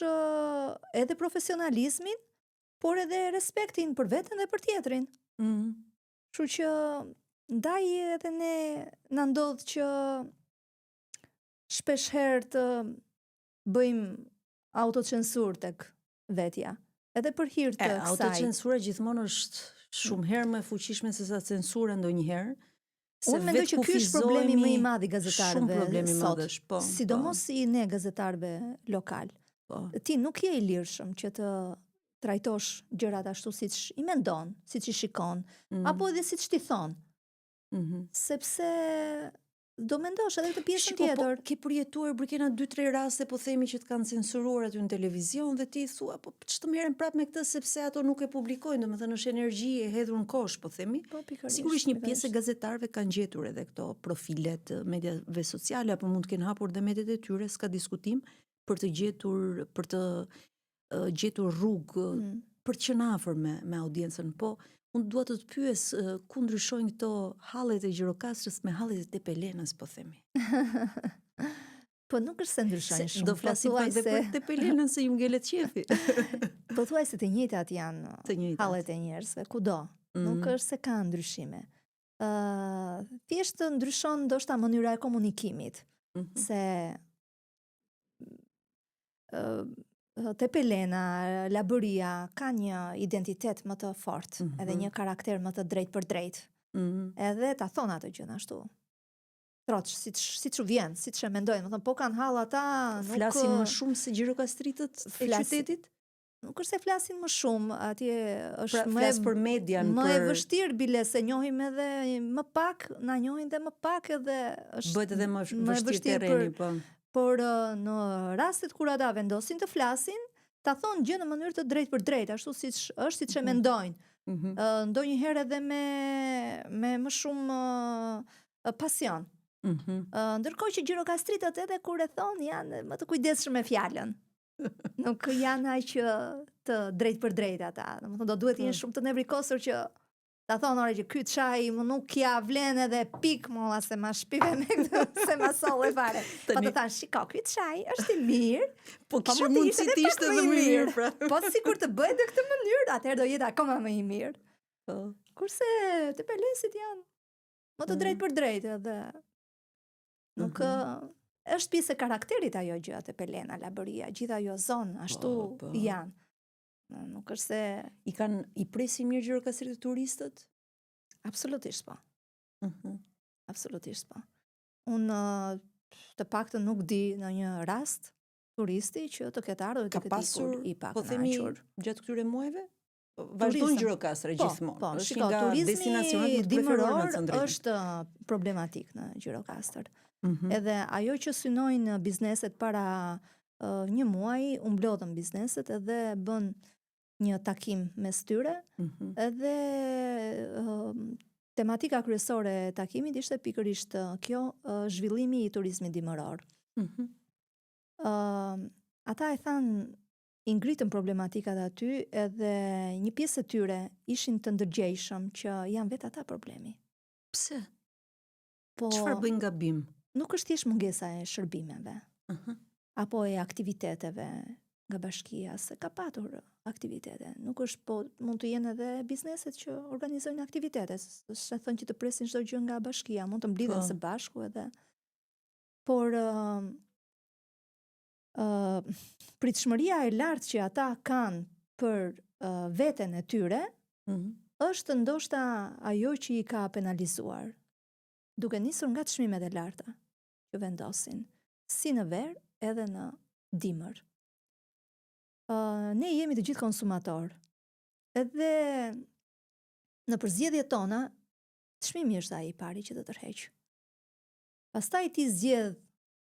edhe profesionalizmin, por edhe respektin për veten dhe për tjetrin. Kështu që ndaj edhe ne na ndodh që shpesh herë të bëjmë autocensur tek vetja. Edhe për hir të kësaj. Autocensura gjithmonë është shumë herë më e fuqishme se sa censura ndonjëherë. Unë mendoj që ky është problemi më i madh i gazetarëve. Shumë problemi sot, madh është, po. Sidomos i ne gazetarëve lokal. Ti nuk je i lirshëm që të trajtosh gjërat ashtu siç i mendon, siç i shikon, apo edhe siç ti thon. Sepse do mendosh edhe këtë pjesën tjetër. Ke përjetuar Brikena 2-3 raste po themi që të kanë censuruar aty në televizion dhe ti thua po ç'të merren prapë me këtë sepse ato nuk e publikojnë, domethënë është energji e hedhur në kosh, po themi. Sigurisht një pjesë e gazetarëve kanë gjetur edhe këto profilet mediave sociale apo mund të kenë hapur dhe mediat e tyre, s'ka diskutim, për të gjetur rrugë për të qenë afër me audiencën, po unë dua të pyes ku ndryshojnë këto hallet e Gjirokastrës me hallet e Tepelenës, po themi. Po nuk është se ndryshojnë shumë. Do flasim pak edhe për Tepelenën se ju ngelet qefi. Po thuaj se të njëjtat janë hallet e njerëzve, kudo. Nuk është se ka ndryshime. Thjesht ndryshon ndoshta mënyra e komunikimit. Se Tepelena, Labëria ka një identitet më të fortë, edhe një karakter më të drejt për drejt. Edhe ta thon atë gjën ashtu. Troç, siç u vjen, siç e mendojnë, më thon po kanë hall ata, nuk flasin më shumë se gjirokastritët e qytetit. Nuk është se flasin më shumë, atje është flas për median, më e vështirë bile se njohim edhe më pak, na njohin dhe më pak edhe është bëhet edhe më vështirë terreni, po. Por në rastet kur ata vendosin të flasin, ta thonë gjë në mënyrë të drejtë për drejtë, ashtu siç është, siç e mendojnë. Ndonjëherë edhe me më shumë pasion. Ndërkohë që gjirokastritët edhe kur e thonë janë më të kujdesshëm me fjalën. Nuk janë aq të drejtë për drejtë ata. Domethënë do duhet të jenë shumë të nevrikosur që ta thonë ore që ky çaj më nuk ja vlen edhe pik molla se ma shpive me këtë se ma solle fare. Po të thanë shiko ky çaj është i mirë, po kishte mundësi të ishte edhe më mirë pra. Po sikur të bëhet në këtë mënyrë, atëherë do jetë akoma më i mirë. Po. Kurse Tepelenësit janë më të drejtë për drejtë edhe nuk është pjesë e karakterit ajo gjë Tepelena, Labëria, gjithë ajo zonë ashtu janë. Nuk është se i presin mirë Gjirokastrit turistët? Absolutisht po. Absolutisht po. Unë të paktën nuk di në një rast turisti që të ketë ardhur të ketë ikur i pak. Po themi gjatë këtyre muajve? Vazhdon Gjirokastra gjithmonë. Po, shiko, turizmi dimëror është problematik në Gjirokastër. Edhe ajo që synojnë bizneset para një muaji, u mblodhën bizneset edhe bën një takim mes tyre, edhe tematika kryesore e takimit ishte pikërisht kjo, zhvillimi i turizmit dimëror. Ata e thanë, i ngritën problematikat aty, edhe një pjesë e tyre ishin të ndërgjegjshëm që janë vetë ata problemi. Pse? Çfarë bëjnë gabim? Nuk është thjesht mungesa e shërbimeve, apo e aktiviteteve nga bashkia, se ka patur aktivitete. Nuk është, po mund të jenë edhe bizneset që organizojnë aktivitete, se thënë që të presin çdo gjë nga bashkia, mund të mblidhen së bashku edhe. Por pritshmëria e lartë që ata kanë për veten e tyre, është ndoshta ajo që i ka penalizuar, duke nisur nga çmimet e larta që vendosin, si në verë edhe në dimër. Ne jemi të gjithë konsumator, edhe në përzgjedhjet tona çmimi është ai I pari që të tërheq. Pastaj ti zgjedh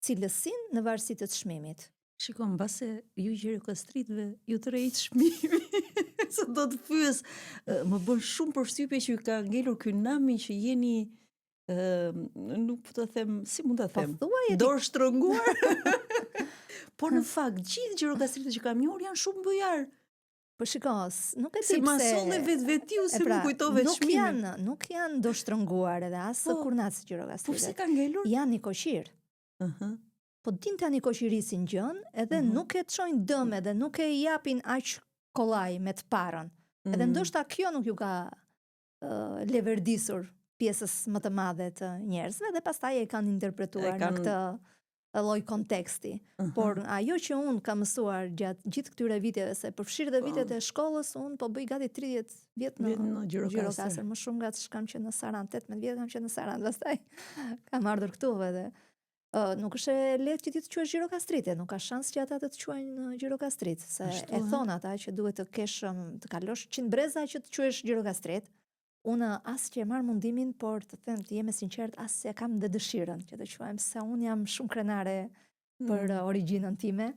cilësinë në varësi të çmimit. Shiko, mbase ju gjirokastritëve ju tërheq çmimi. Se do të pyes, më bën shumë përshtypje që ju ka ngelur ky nami që jeni nuk po të them, si mund ta them? Dorë shtrënguar. Por në fakt gjithë gjirokastritët që kam njohur janë shumë bujar. Po shiko, nuk e di pse. Si masolle vetvetiu se më kujtove çmimin. Nuk janë do shtrënguar edhe as kurnacë gjirokastritët. Po pse kanë ngelur? Janë nikoqir. Po din tani nikoqirisin gjën, edhe nuk e çojnë dëm edhe nuk e japin aq kollaj me të parën. Edhe ndoshta kjo nuk ju ka leverdisur pjesës më të madhe të njerëzve dhe pastaj e kanë interpretuar në këtë lloj konteksti. Por ajo që unë kam mësuar gjatë gjithë këtyre viteve, se përfshirë dhe vitet e shkollës, unë po bëj gati 30 vjet në gjirokastër, më shumë nga që kam qenë në Sarandë, 18 vjet kam qenë në Sarandë, pastaj kam ardhur këtu edhe nuk është e lehtë që ti të quhesh gjirokastrite, nuk ka shans që ata të quajnë gjirokastrit, se e thon ata që duhet të kesh të kalosh 100 breza që të quhesh gjirokastrit. Unë as që e marr mundimin, por të them të jem e sinqert, as se kam dhe dëshirën që të quajmë, se unë jam shumë krenare për origjinën time,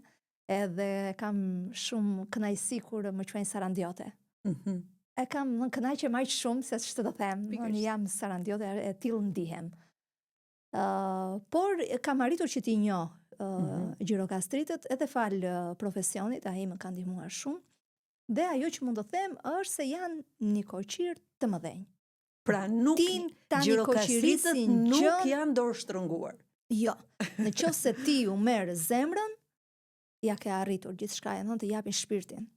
edhe kam shumë kënaqësi kur më quajnë sarandiote. E kam në kënaqje më shumë se ç'të të them, unë jam sarandiote, e tillë ndihem. Por kam arritur që t'i njoh gjirokastritët edhe fal profesionit, ai më ka ndihmuar shumë. Dhe ajo që mund të them është se janë nikoqir të mëdhenj. Pra nuk gjirokastritët nuk janë dorë shtrënguar. Jo, në qoftë se ti u merr zemrën, ja ke arritur gjithçka, e të japin shpirtin.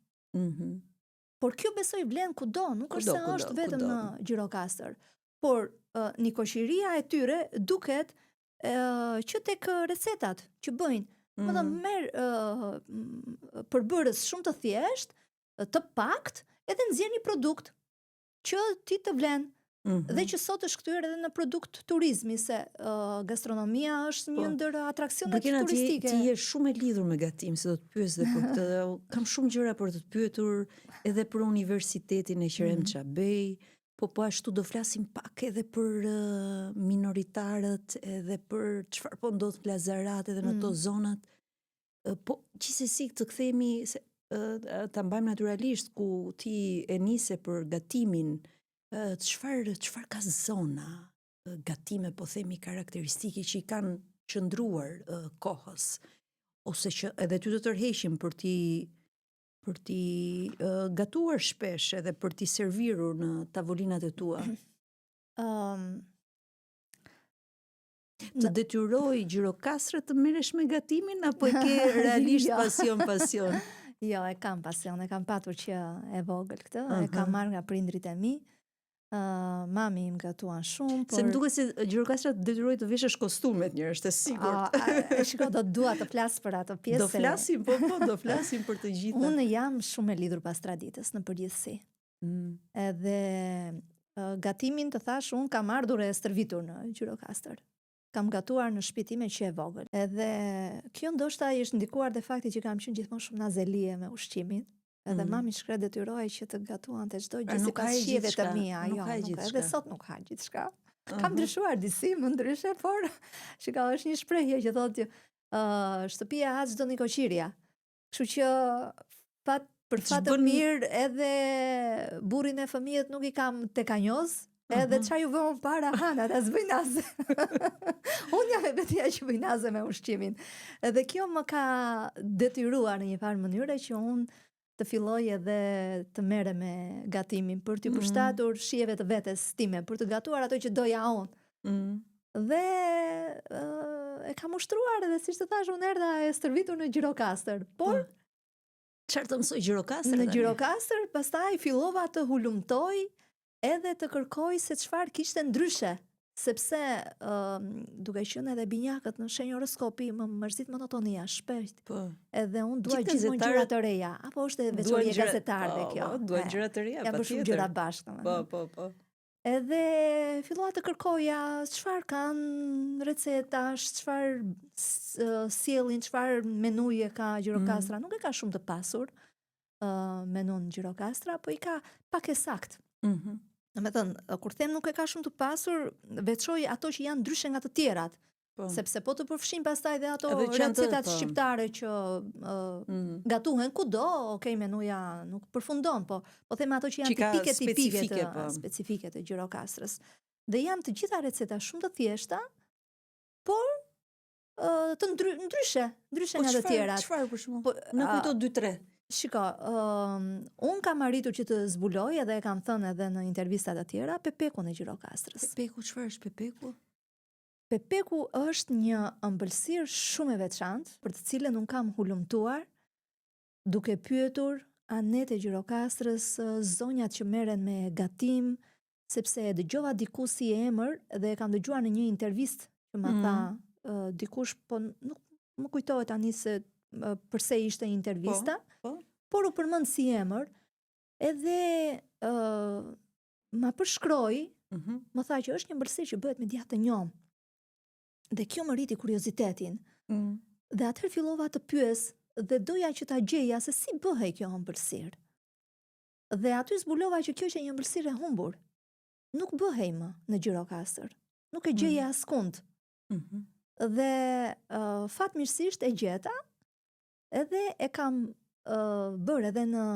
Por kjo besoj vlen kudo, nuk është se është vetëm në gjirokastër. Por nikoqiria e tyre duket që tek recetat që bëjnë. Më të merr përbërës shumë të thjesht, të pakt, edhe nxjerr një produkt që ti të vlen. Dhe që sot është kthyer edhe në produkt turizmi, se gastronomia është një ndër atraksionet turistike. Ti je shumë e lidhur me gatim, se do të pyes dhe për këtë. Kam shumë gjëra për të pyetur edhe për universitetin e Qerem Çabej, po ashtu do flasim pak edhe për minoritarët, edhe për çfarë po ndodh në Lazarat edhe në ato zonat. Po gjithsesi të kthehemi ta mbajmë natyralisht ku ti e nise për gatimin, çfarë ka zona gatime, po themi karakteristike që I kanë qëndruar kohës, ose që edhe ty të tërheqin për ti gatuar shpesh edhe për ti servirur në tavolinat e tua. Të detyroj gjirokastrët të merresh me gatimin, apo e ke realisht pasion? Jo, e kam pasion, e kam patur që e vogël këtë, e kam marrë nga prindrit e mi. Mami im gatuan shumë, por... Se më duket se gjirokastrat detyroj të veshësh kostumet njërë, është e sigurt. Shiko, do dua të flas për ato pjesë. Do flasim për të gjitha. Unë jam shumë e lidhur pas traditës në përgjithësi. Edhe gatimin të thash, unë kam ardhur e stërvitur në gjirokastër. Kam gatuar në shtëpi time që e vogël. Edhe kjo ndoshta është ndikuar dhe fakti që kam qenë gjithmonë shumë nazelie me ushqimin. Edhe mami shkret detyroi që të gatuante çdo gjë sipas shijeve të mia, jo, edhe sot nuk ha gjithçka. Kam ndryshuar disi, më ndryshe, por shika, është një shprehje që thotë shtëpia ha çdo nikoqirja. Kështu që për fat të mirë edhe burrin e fëmijët nuk I kam tek anjoz, edhe çfarë ju vëmë para han, ata s'bëj naze. Unë jam vetia që bëj naze me ushqimin. Edhe kjo më ka detyruar në një farë mënyrë që unë të filloj edhe të merre me gatimin për t'i përshtatur shijeve të vetes time, për të gatuar ato që doja unë. Dhe e kam ushtruar edhe siç të thash, unë erdha e stërvitur në gjirokastër. Por çfarë të mësoj gjirokastër? Në gjirokastër pastaj fillova të hulumtoj edhe të kërkoj se çfarë kishte ndryshe. Sepse duke qenë edhe binjakët në shenjë horoskopi, më mërzit monotonia shpejt. Edhe unë dua gjithmonë gjëra të reja. Apo është veçori e gazetarëve kjo? Duan gjëra të reja, patjetër. Ja, shumë gjëra bashkë. Po. Edhe fillova të kërkoja çfarë kanë recetash, çfarë sjellin, çfarë menuje ka gjirokastra. Nuk e ka shumë të pasur menun gjirokastra, po I ka pak e saktë. Domethënë, kur them nuk e ka shumë të pasur, veçoj ato që janë ndryshe nga të tjerat. Sepse po të përfshin pastaj dhe ato recetat shqiptare që gatuhen kudo, okay, menuja nuk përfundon, po them ato që janë tipike specifike të Gjirokastrës. Dhe janë të gjitha receta shumë të thjeshta, por të ndryshe nga të tjerat. Çfarë për shembull? Na kujto 2-3. Shiko, unë kam arritur që të zbuloj edhe e kam thënë edhe në intervistat të tjera, pepekun e Gjirokastrës. Pepeku, çfarë është pepeku? Pepeku është një ëmbëlsirë shumë e veçantë, për të cilën unë kam hulumtuar, duke pyetur anet e Gjirokastrës, zonjat që merren me gatim, sepse e dëgjova diku si emër dhe e kam dëgjuar në një intervistë që ma tha dikush, po nuk më kujtohet tani se përse ishte intervista, por u përmend si emër, edhe ma përshkroi, më tha që është një ëmbëlsirë që bëhet me djathë të njom. Dhe kjo më rriti kuriozitetin. Dhe atëherë fillova të pyes dhe doja që ta gjeja se si bëhej kjo ëmbëlsirë. Dhe aty zbulova që kjo është një ëmbëlsirë e humbur. Nuk bëhej më në Gjirokastër. Nuk e gjeja askund. Dhe fatmirësisht e gjeta, edhe e kam bërë edhe në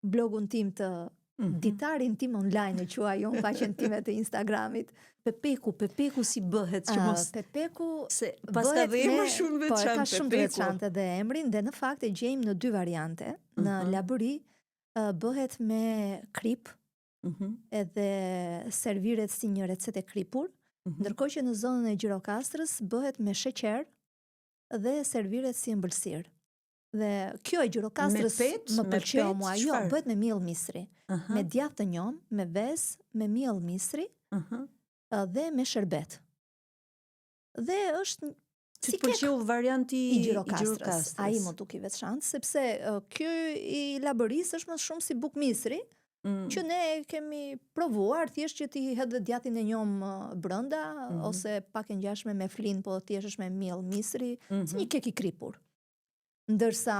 blogun tim të ditarin tim online e quaj unë faqen time të Instagramit. Pepeku si bëhet që mos pepeku se paska dhe emër shumë veçantë. Po, ka shumë të veçantë edhe emrin dhe në fakt e gjejmë në 2 variante. Në Labëri bëhet me krip, edhe serviret si një recetë e kripur, ndërkohë që në zonën e Gjirokastrës bëhet me sheqer dhe serviret si ëmbëlsirë. Dhe kjo e Gjirokastrës më pëlqeu mua, jo, bëhet me miell misri, me djathë të njom, me vezë, me miell misri, dhe me sherbet. Dhe është si pëlqeu varianti i Gjirokastrës. Ai më duki veçantë, sepse ky i Labërisë është më shumë si buk misri, që ne kemi provuar, thjesht që ti hedh dhe djathin e njom brenda, ose pak e ngjashme me flin, po thjesht është me miell misri, si një kek i kripur. Ndërsa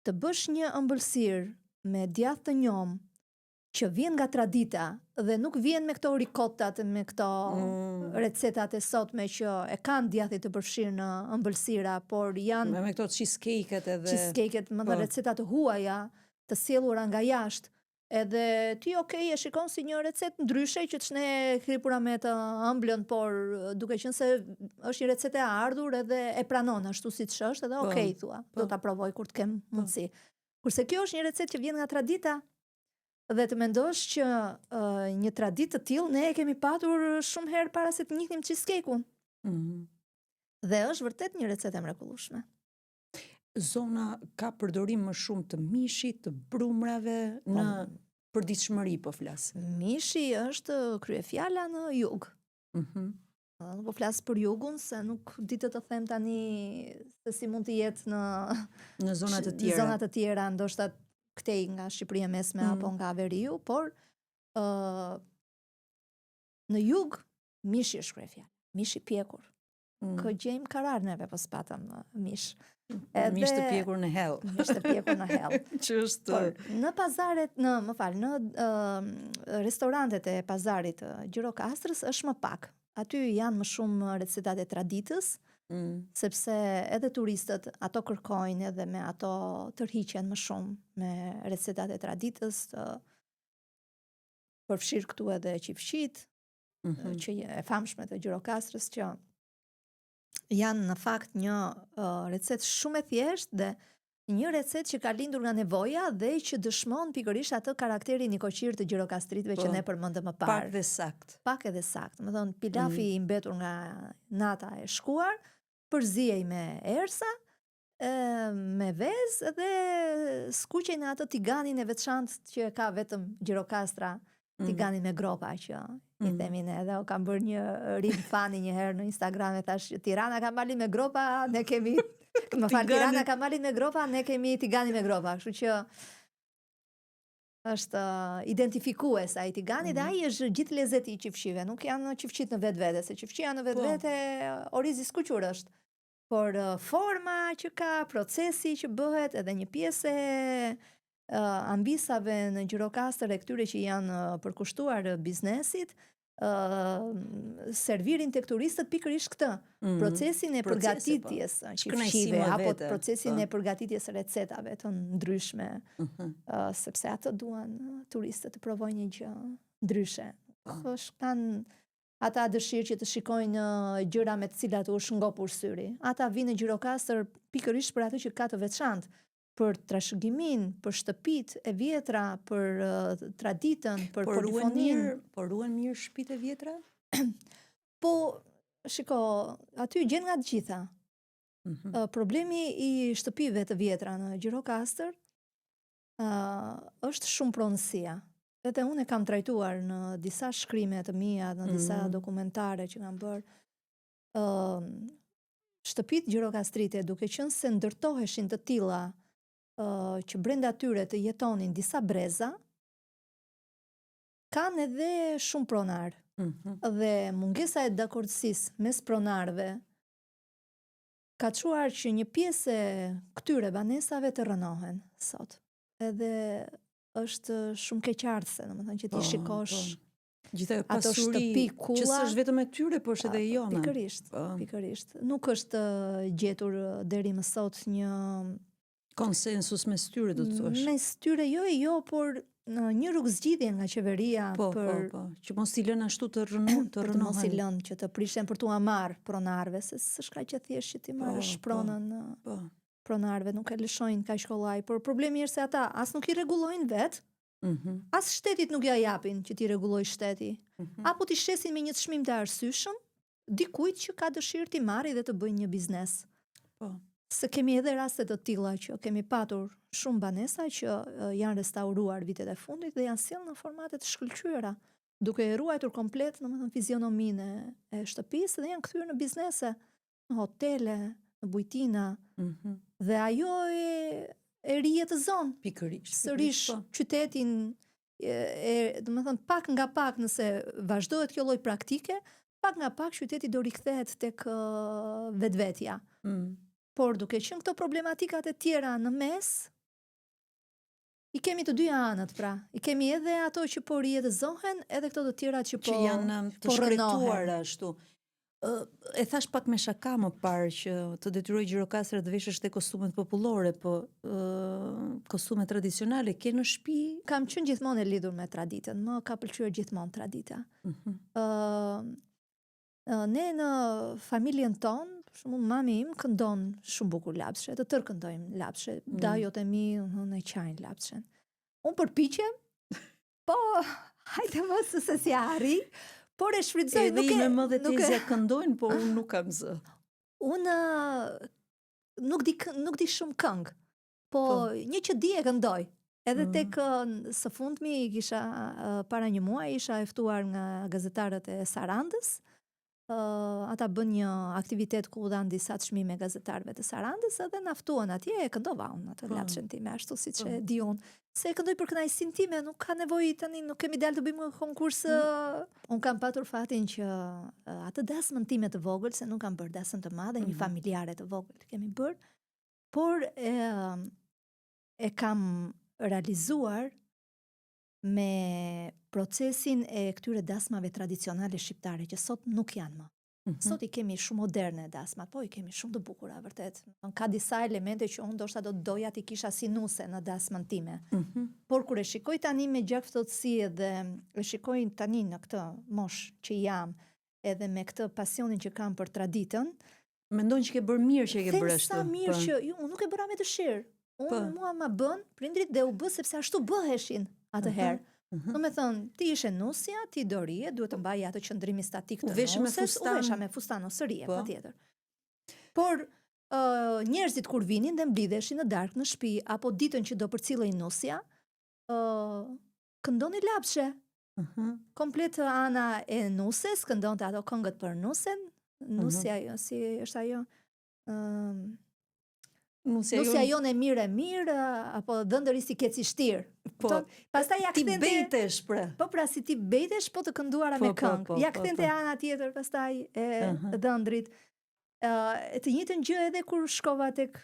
të bësh një ëmbëlsirë me djathë të njom, që vjen nga tradita dhe nuk vjen me këto rikottat, me këto recetat e sotme që e kanë djathit të përfshirë në ëmbëlsira, por janë me këto cheesecake-et edhe cheesecake-et, më dhe recetat të huaja, të sjellura nga jashtë. Edhe ti e shikon si një recetë ndryshe që të shne kripura me të ëmblën, por duke qenë se është një recetë e ardhur edhe e pranon ashtu si të është, edhe thua, do ta provoj kur të kem mundësi. Kurse kjo është një recetë që vjen nga tradita, dhe të mendosh që një traditë të tillë ne e kemi patur shumë herë para se të njihnim cheesecake-un. Dhe është vërtet një recetë e mrekullueshme. Zona ka përdorim më shumë të mishit, të brumrave në përditshmëri, po flas. Mishi është kryefjala në jug. Nuk po flas për jugun, se nuk di të them tani se si mund të jetë në zonat të tjera. Zonat të tjera, ndoshta këtej nga Shqipëria e Mesme apo nga Veriu, por në jug mishi është kryefjala. Mishi pjekur. Kë gjejmë karar neve, po s'patëm mish. Mish të pjekur në hell. Mish të pjekur në hell. Që është në pazaret, në restorantet e pazarit të Gjirokastrës është më pak. Aty janë më shumë recetat e traditës, sepse edhe turistët ato kërkojnë edhe me ato tërhiqen më shumë me recetat e traditës, përfshirë këtu edhe qifqit, që e famshme të Gjirokastrës, që janë në fakt një recetë shumë e thjeshtë dhe një recetë që ka lindur nga nevoja dhe që dëshmon pikërisht atë karakterin i koqir të gjirokastritëve që ne përmendëm më parë. Pak dhe sakt. Pak edhe sakt. Më thonë, pilafi i mbetur nga nata e shkuar, përzihej me ersa, me vezë dhe skuqej në atë tiganin e veçantë që ka vetëm Gjirokastra, tiganin me gropa që i themi ne, edhe o kam bërë një rim fani një herë në Instagram e thash Tirana ka malin me gropa, ne kemi Tirana ka malin me gropa, ne kemi tiganin me gropa, kështu që është identifikues ai tigani dhe ai është gjithë lezeti i qifqive, nuk janë qifqit në vetvete, se qifqia në vetvete orizi skuqur është, por forma që ka, procesi që bëhet, edhe një pjesë ambisave në Gjirokastër e këtyre që janë përkushtuar biznesit, servirin tek turistët pikërisht këtë, procesin e përgatitjes qifshive, apo procesin e përgatitjes recetave të ndryshme, sepse ato duan turistët të provojnë një gjë ndryshe. Kanë ata dëshirë që të shikojnë gjëra me të cilat u shngopur syri. Ata vinë në Gjirokastër pikërisht për atë që ka të veçantë, për trashëgimin, për shtëpit e vjetra, për traditën, për polifonin. Por ruhen mirë shtëpitë e vjetra? Po, shiko, aty gjen nga të gjitha. Problemi i shtëpive të vjetra në Gjirokastër është shumë pronësia. Edhe unë e kam trajtuar në disa shkrime të mia, në disa dokumentare që kam bërë. Shtëpitë gjirokastrite, duke qenë se ndërtoheshin të tilla që brenda tyre të jetonin disa breza, kanë edhe shumë pronar. Dhe mungesa e dakordësisë mes pronarëve ka çuar që një pjesë e këtyre banesave të rënohen sot. Edhe është shumë keqardhse, domethënë që ti shikosh gjithë pasuri që s'është vetëm e tyre, por është edhe jona. Pikërisht. Nuk është gjetur deri më sot një konsensus mes tyre, do të thosh. Mes tyre jo, por një rrugëzgjidhje nga qeveria që mos i lënë ashtu të rënohen. Për të mos i lënë që të prishen për t'u marrë pronarëve, se s'është kaq që thjesht që ti marrësh pronën. Pronarëve nuk e lëshojnë kaq kollaj, por problemi është se ata as nuk i rregullojnë vet, as shtetit nuk ja japin që ti rregulloj shteti, apo ti shesin me një çmim të arsyeshëm dikujt që ka dëshirë ti marrë dhe të bëjë një biznes. Se kemi edhe raste të tilla që kemi patur shumë banesa që janë restauruar vitet e fundit dhe janë sjellë në formate të shkëlqyera, duke e ruajtur komplet, domethënë fizionominë e shtëpisë, dhe janë kthyer në biznese, në hotele, në bujtina, dhe ajo e rijetëzon pikërisht sërish qytetin, domethënë pak nga pak, nëse vazhdohet kjo lloj praktike, pak nga pak qyteti do rikthehet tek vetvetja. Por duke qenë këto problematikat e tjera në mes, i kemi të dyja anët, pra. I kemi edhe ato që po rijetëzohen, edhe këto të tjera që janë të shkretuara ashtu. E thash pak me shaka më parë që të detyroj Gjirokastër të veshësh te kostumet popullore, po kostume tradicionale ke në shtëpi? Kam qenë gjithmonë e lidhur me traditën, më ka pëlqyer gjithmonë tradita. Ne në familjen tonë, për shembull, mami im këndon shumë bukur lapshe, të tërë këndojmë lapshe, dajot e mi në qajnë lapshen. Unë përpiqem, po hajde mos se si arri, por e shfrytëzoj. Edhe i me më dhe tezja këndojnë, po unë nuk kam zë. Unë nuk di shumë këngë, po një që di e këndoj. Edhe tek së fundmi, kisha para një muaj, isha e ftuar nga gazetarët e Sarandës. Ata bën një aktivitet ku u dhan disa çmime gazetarëve të Sarandës, edhe na ftuan atje, e këndova unë atë lapshen time, ashtu siç e di unë. Se e këndoj për kënaqësinë time, nuk ka nevojë tani, nuk kemi dalë të bëjmë konkurs. Unë kam patur fatin që atë dasmën time të vogël, se nuk kam bërë dasmën të madhe, një familjare të vogël kemi bërë, por e kam realizuar me procesin e këtyre dasmave tradicionale shqiptare, që sot nuk janë më. Sot i kemi shumë moderne dasmat, po i kemi shumë të bukura, vërtet. Ka disa elemente që unë ndoshta do të doja t'i kisha si nuse në dasmën time. Por kur e shikoj tani me gjak ftohtësi dhe e shikoj tani në këtë mosh që jam, edhe me këtë pasionin që kam për traditën, mendon që ke bërë mirë që e ke bërë ashtu. Sa mirë që unë nuk e bëra me dëshirë. Unë mua ma bën prindrit dhe u bë sepse ashtu bëheshin atëherë. Do me thënë, ti ishe nusja, ti do rije, duhet të mbaj atë qëndrimi statik të nuses, u vesha me fustan ose rije, pa tjetër. Por njerëzit kur vinin dhe mblidheshin në darkë në shtëpi, apo ditën që do përcillej nusja, këndoni lapshe. Komplet ana e nuses, këndonte ato këngët për nusen, nusja, si është ajo... Nusja jone mirë, apo dhëndëri si keci shtirë. Ti bejtesh, pra. Po pra, si ti bejtesh, po të kënduara me këngë. Ja kthente ana tjetër, pastaj e dhëndrit. Të njëjtën gjë edhe kur shkova tek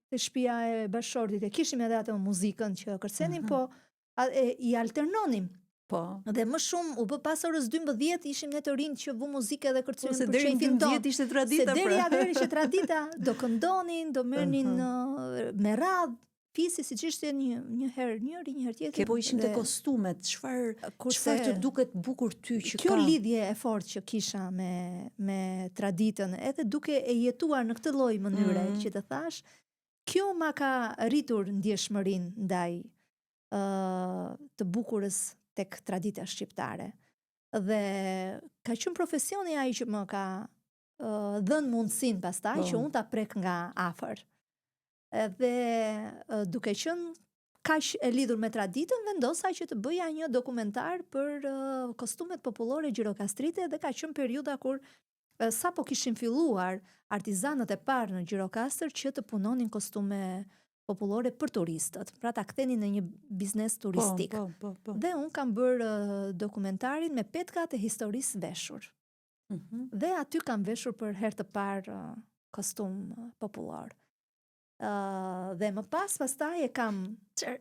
te shtëpia e bashkëshortit, e kishim edhe atë muzikën që kërcenim, po i alternonim. Po. Dhe më shumë u bë pas orës 12 ishim ne të rinj që vu muzikë dhe kërcynim për çefin ton. Se deri në 12 ishte tradita. Se deri atëherë ishte tradita, do këndonin, do merrnin me radhë fisi, siç ishte një herë njëri, një herë tjetër. Po ishim te kostumet, çfarë të duket bukur ty që kjo lidhje e fortë që kisha me traditën, edhe duke e jetuar në këtë lloj mënyre që të thash, kjo ma ka rritur ndjeshmërinë ndaj të bukurës tek tradita shqiptare. Dhe ka qenë profesioni ai që më ka dhënë mundësinë pastaj që unë ta prek nga afër. Edhe duke qenë kaq e lidhur me traditën, vendosa që të bëja një dokumentar për kostumet popullore gjirokastrite, dhe ka qenë periudha kur sapo kishin filluar artizanët e parë në Gjirokastër që të punonin kostume popullore për turistët, pra ta kthenin në një biznes turistik. Po. Dhe unë kam bërë dokumentarin me petkat e historisë veshur. Dhe aty kam veshur për herë të parë kostum popullor. Dhe më pastaj e kam...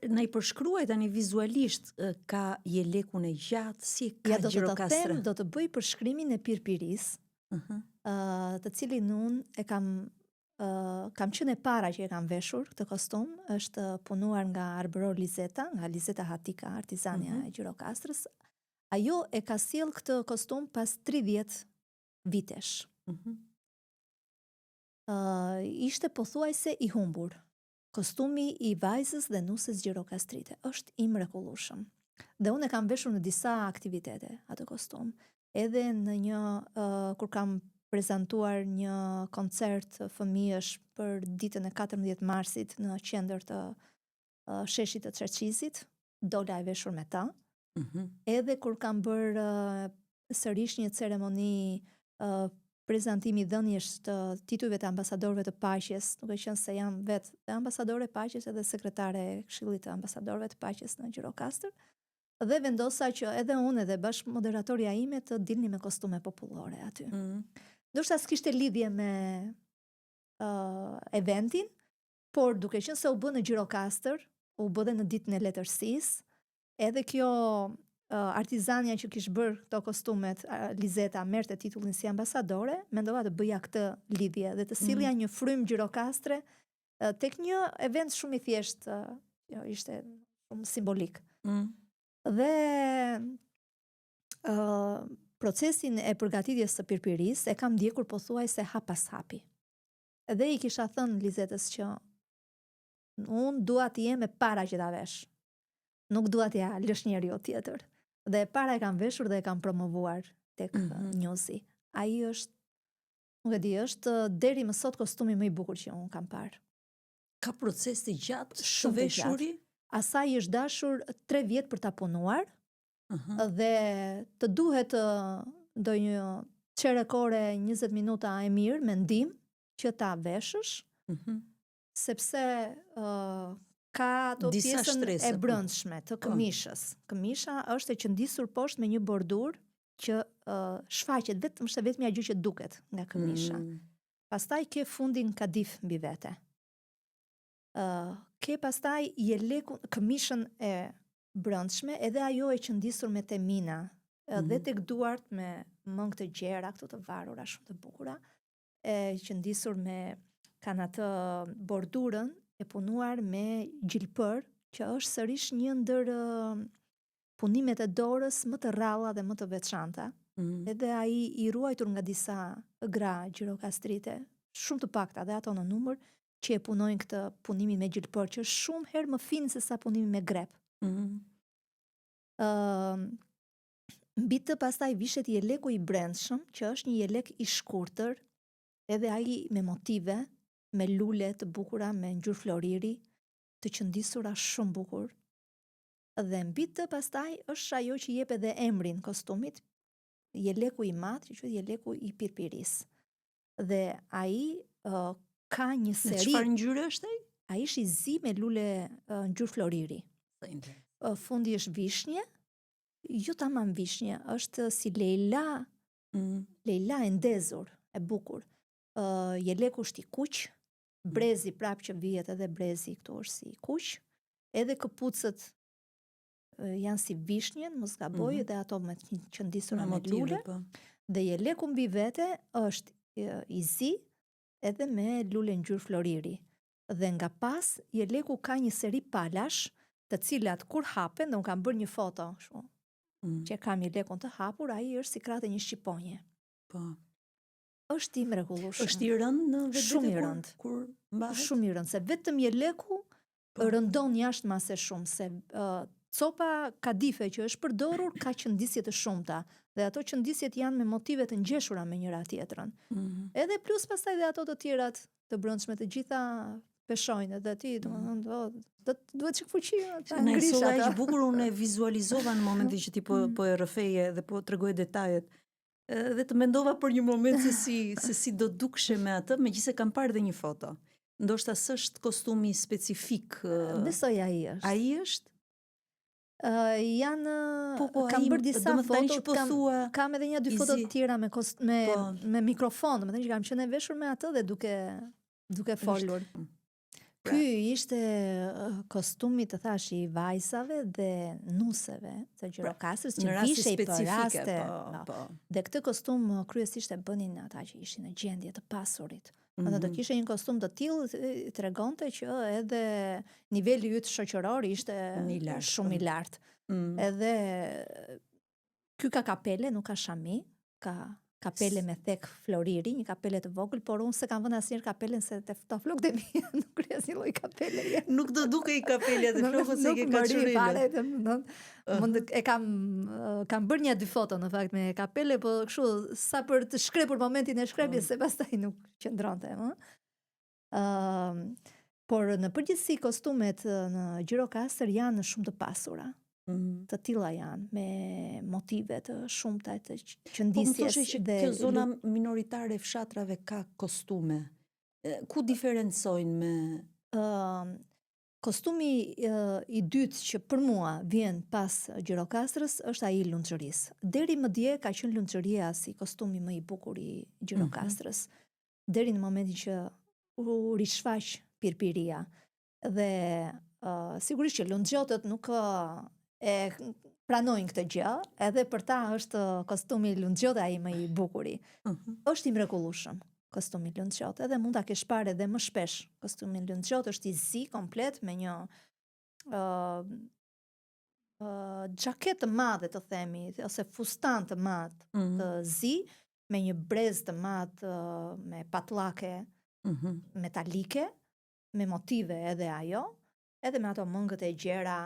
Na i përshkruaj tani vizualisht, ka jelekun e gjatë, si ka Gjirokastra? Do të bëj përshkrimin e pirpiris, të cilin unë e kam qenë e para që e kam veshur këtë kostum, është punuar nga arbëror Lizeta, nga Lizeta Hatika, artizania e Gjirokastrës. Ajo e ka sjell këtë kostum pas 30 vitesh. Ishte pothuajse i humbur. Kostumi i vajzës dhe nusës gjirokastrite është i mrekullueshëm. Dhe unë e kam veshur në disa aktivitete atë kostum. Edhe në një kur kam prezantuar një koncert fëmijësh për ditën e 14 marsit në qendër të sheshit të Çerçizit, dola e veshur me ta. Edhe kur kam bërë sërish një ceremoni prezantimi dhënies të titujve të ambasadorëve të paqes, duke qenë se jam vetë ambasadore e paqes edhe sekretare e Këshillit të ambasadorëve të paqes në Gjirokastër, dhe vendosa që edhe unë edhe bashkë moderatoria ime të dilni me kostume popullore aty. Ndoshta s'kishte lidhje me eventin, por duke qenë se u bë në Gjirokastër, u bë dhe në ditën e letërsisë, edhe kjo artizania që kishte bërë këto kostumet, Lizeta, merrte titullin si ambasadore, mendova të bëja këtë lidhje dhe të sillja një frymë gjirokastre tek një event shumë i thjeshtë, ishte shumë simbolik. Dhe procesin e përgatitjes së pirpirisë e kam ndjekur pothuajse hap pas hapi. Dhe i kisha thënë Lizetës që unë dua të jem e para që ta vesh. Nuk dua t'ja lësh njeriu tjetër. Dhe e para e kam veshur dhe e kam promovuar tek njosi. Ai është, nuk e di, është deri më sot kostumi më i bukur që unë kam parë. Ka proces të gjatë shumë veshuri? Asaj është dashur 3 vjet për ta punuar, dhe të duhet ndonjë çerekore 20 minuta e mirë me ndim që ta veshësh, sepse ka ato pjesën e brendshme të këmishës. Këmisha është e qëndisur poshtë me një bordur që shfaqet vetëm ajo që duket nga këmisha. Pastaj ke fundin kadif mbi vete. Ke pastaj jelekun, këmishën e brendshme, edhe ajo e qëndisur me temina, dhe tek duart me mëngë të gjera, këto të varura shumë të bukura, e qëndisur me kanë atë bordurën e punuar me gjilpër, që është sërish një ndër punimet e dorës më të rralla dhe më të veçanta. Edhe ai i ruajtur nga disa gra gjirokastrite, shumë të pakta dhe ato në numër, që e punojnë këtë punimin me gjilpër, që është shumë herë më finë se sa punimi me grep. Mbi të pastaj vishet jeleku i brendshëm, që është një jelek i shkurtër, edhe ai me motive, me lule të bukura, me ngjyrë floriri, të qëndisura shumë bukur. Dhe mbi të pastaj është ajo që jep edhe emrin kostumit, jeleku i madh, që quhet jeleku i pirpiris. Dhe ai ka një seri. Me çfarë ngjyre është ai? Ai është i zi me lule ngjyrë floriri. Fundi është vishnje, jo tamam vishnje, është si Leila, Leila e ndezur, e bukur. Jeleku është i kuq, brezi prap që vihet edhe brezi këtu është si kuq, edhe këpucët janë si vishnjen, mos gaboj, dhe ato me qëndisura me lule, dhe jeleku mbi vete është i zi edhe me lule ngjyrë floriri. Dhe nga pas, jeleku ka një seri palash, të cilat kur hapen, dhe unë kam bërë një foto, që kam jelekun të hapur, ai është si krahët e një shqiponje. Po. Është i mrekullueshëm. Është i rënd në vetë shumë i rënd. Kur mbahet? Shumë i rënd, se vetëm jeleku rëndon jashtë mase shumë, se copa kadife që është përdorur ka qëndisje të shumta, dhe ato qëndisjet janë me motive të ngjeshura me njëra tjetrën. Edhe plus pastaj dhe ato të tjerat të brendshme, të gjitha peshojnë, dhe ti duhet çik fuqi ta ngrish ata. Në bukur unë e vizualizova në momentin që ti po e rrëfeje dhe po tregoje detajet. Dhe të mendova për një moment se si do dukshe me atë, megjithëse kam parë dhe një foto. Ndoshta s'është kostumi specifik. Besoj ai është. Ai është? Kam bërë disa foto, kam edhe një dy foto të tjera me mikrofon, domethënë që kam qenë e veshur me atë dhe duke folur. Ky ishte kostumi, të thash, i vajzave dhe nuseve të Gjirokastrës, që vishej për raste. Dhe këtë kostum kryesisht e bënin ata që ishin në gjendje të pasurit. Dhe do kishe një kostum të tillë, tregonte që edhe niveli yt shoqëror ishte shumë i lartë. Edhe ky ka kapele, nuk ka shami, ka kapele me thek floriri, një kapele të vogël, por unë se kam vënë asnjëherë kapelen se të flokët e mia nuk krija asnjë lloj kapele. Nuk do duke i kapelja të flokët se ke kaçurile. Kam bërë një dy foto në fakt me kapele, po kështu sa për të shkrepur momentin e shkrepjes, se pastaj nuk qëndronte, por në përgjithësi kostumet në Gjirokastër janë shumë të pasura. Të tilla janë, me motive të shumta të qëndisjes. Po më që kjo zona minoritare e fshatrave ka kostume. Ku diferencojnë me... Kostumi i dytë që për mua vjen pas Gjirokastrës është ai i Lunxhërisë. Deri më dje ka qenë Lunxhëria si kostumi më i bukur i Gjirokastrës. Deri në momentin që u rishfaq Pirpiria. Dhe sigurisht që lunxhotët nuk e pranojnë këtë gjë, edhe për ta është kostumi lunxhot ai më i bukuri. Është i mrekullueshëm kostumi lunxhot, edhe mund ta kesh parë edhe më shpesh. Kostumi lunxhot është i zi komplet me një xhaketë të madhe, të themi, ose fustan të madh të zi, me një brez të madh me patllake metalike, me motive edhe ajo, edhe me ato mëngët e gjera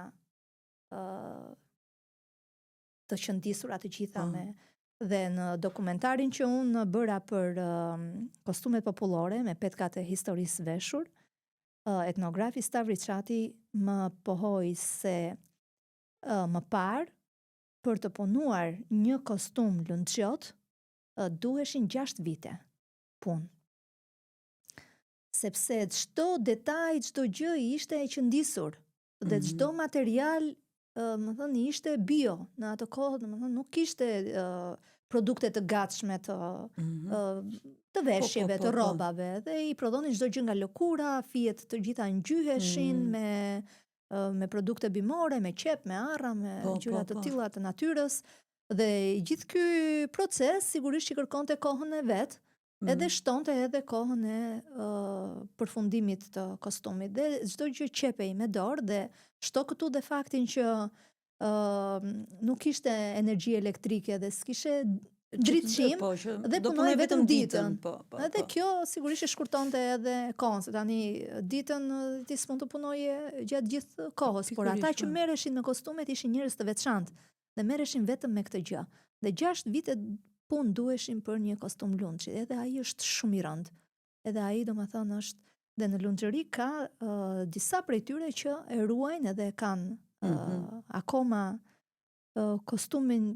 të qëndisura të gjitha me. Dhe në dokumentarin që unë bëra për kostumet popullore me petkat e historisë veshur, etnografi Stavri Çati më pohoi se më parë për të punuar një kostum lunxhot duheshin 6 vite punë. Sepse çdo detaj, çdo gjë ishte e qëndisur dhe çdo material më thënë ishte bio në atë kohë, domethënë nuk kishte produkte të gatshme të veshjeve, të rrobave, dhe i prodhonin çdo gjë nga lëkura, fijet të gjitha ngjyheshin me produkte bimore, me qep, me arra, me gjëra të tilla të natyrës, dhe gjithë ky proces sigurisht që kërkonte kohën e vet, edhe shtonte edhe kohën e përfundimit të kostumit, dhe çdo gjë qepej me dorë, dhe shto këtu dhe faktin që nuk ishte energji elektrike dhe s'kishe dritshim, dhe punoj vetëm ditën. Edhe kjo sigurisht e shkurtonte edhe kohën, se tani ditën ti s'mund të punoje gjatë gjithë kohës, por ata që merreshin me kostumet ishin njerëz të veçantë dhe merreshin vetëm me këtë gjë. Dhe 6 vite punë duheshin për një kostum lunxhi, edhe ai është shumë i rënd. Edhe ai domethënë është, dhe në Lunxhëri ka disa prej tyre që e ruajnë edhe kanë akoma kostumin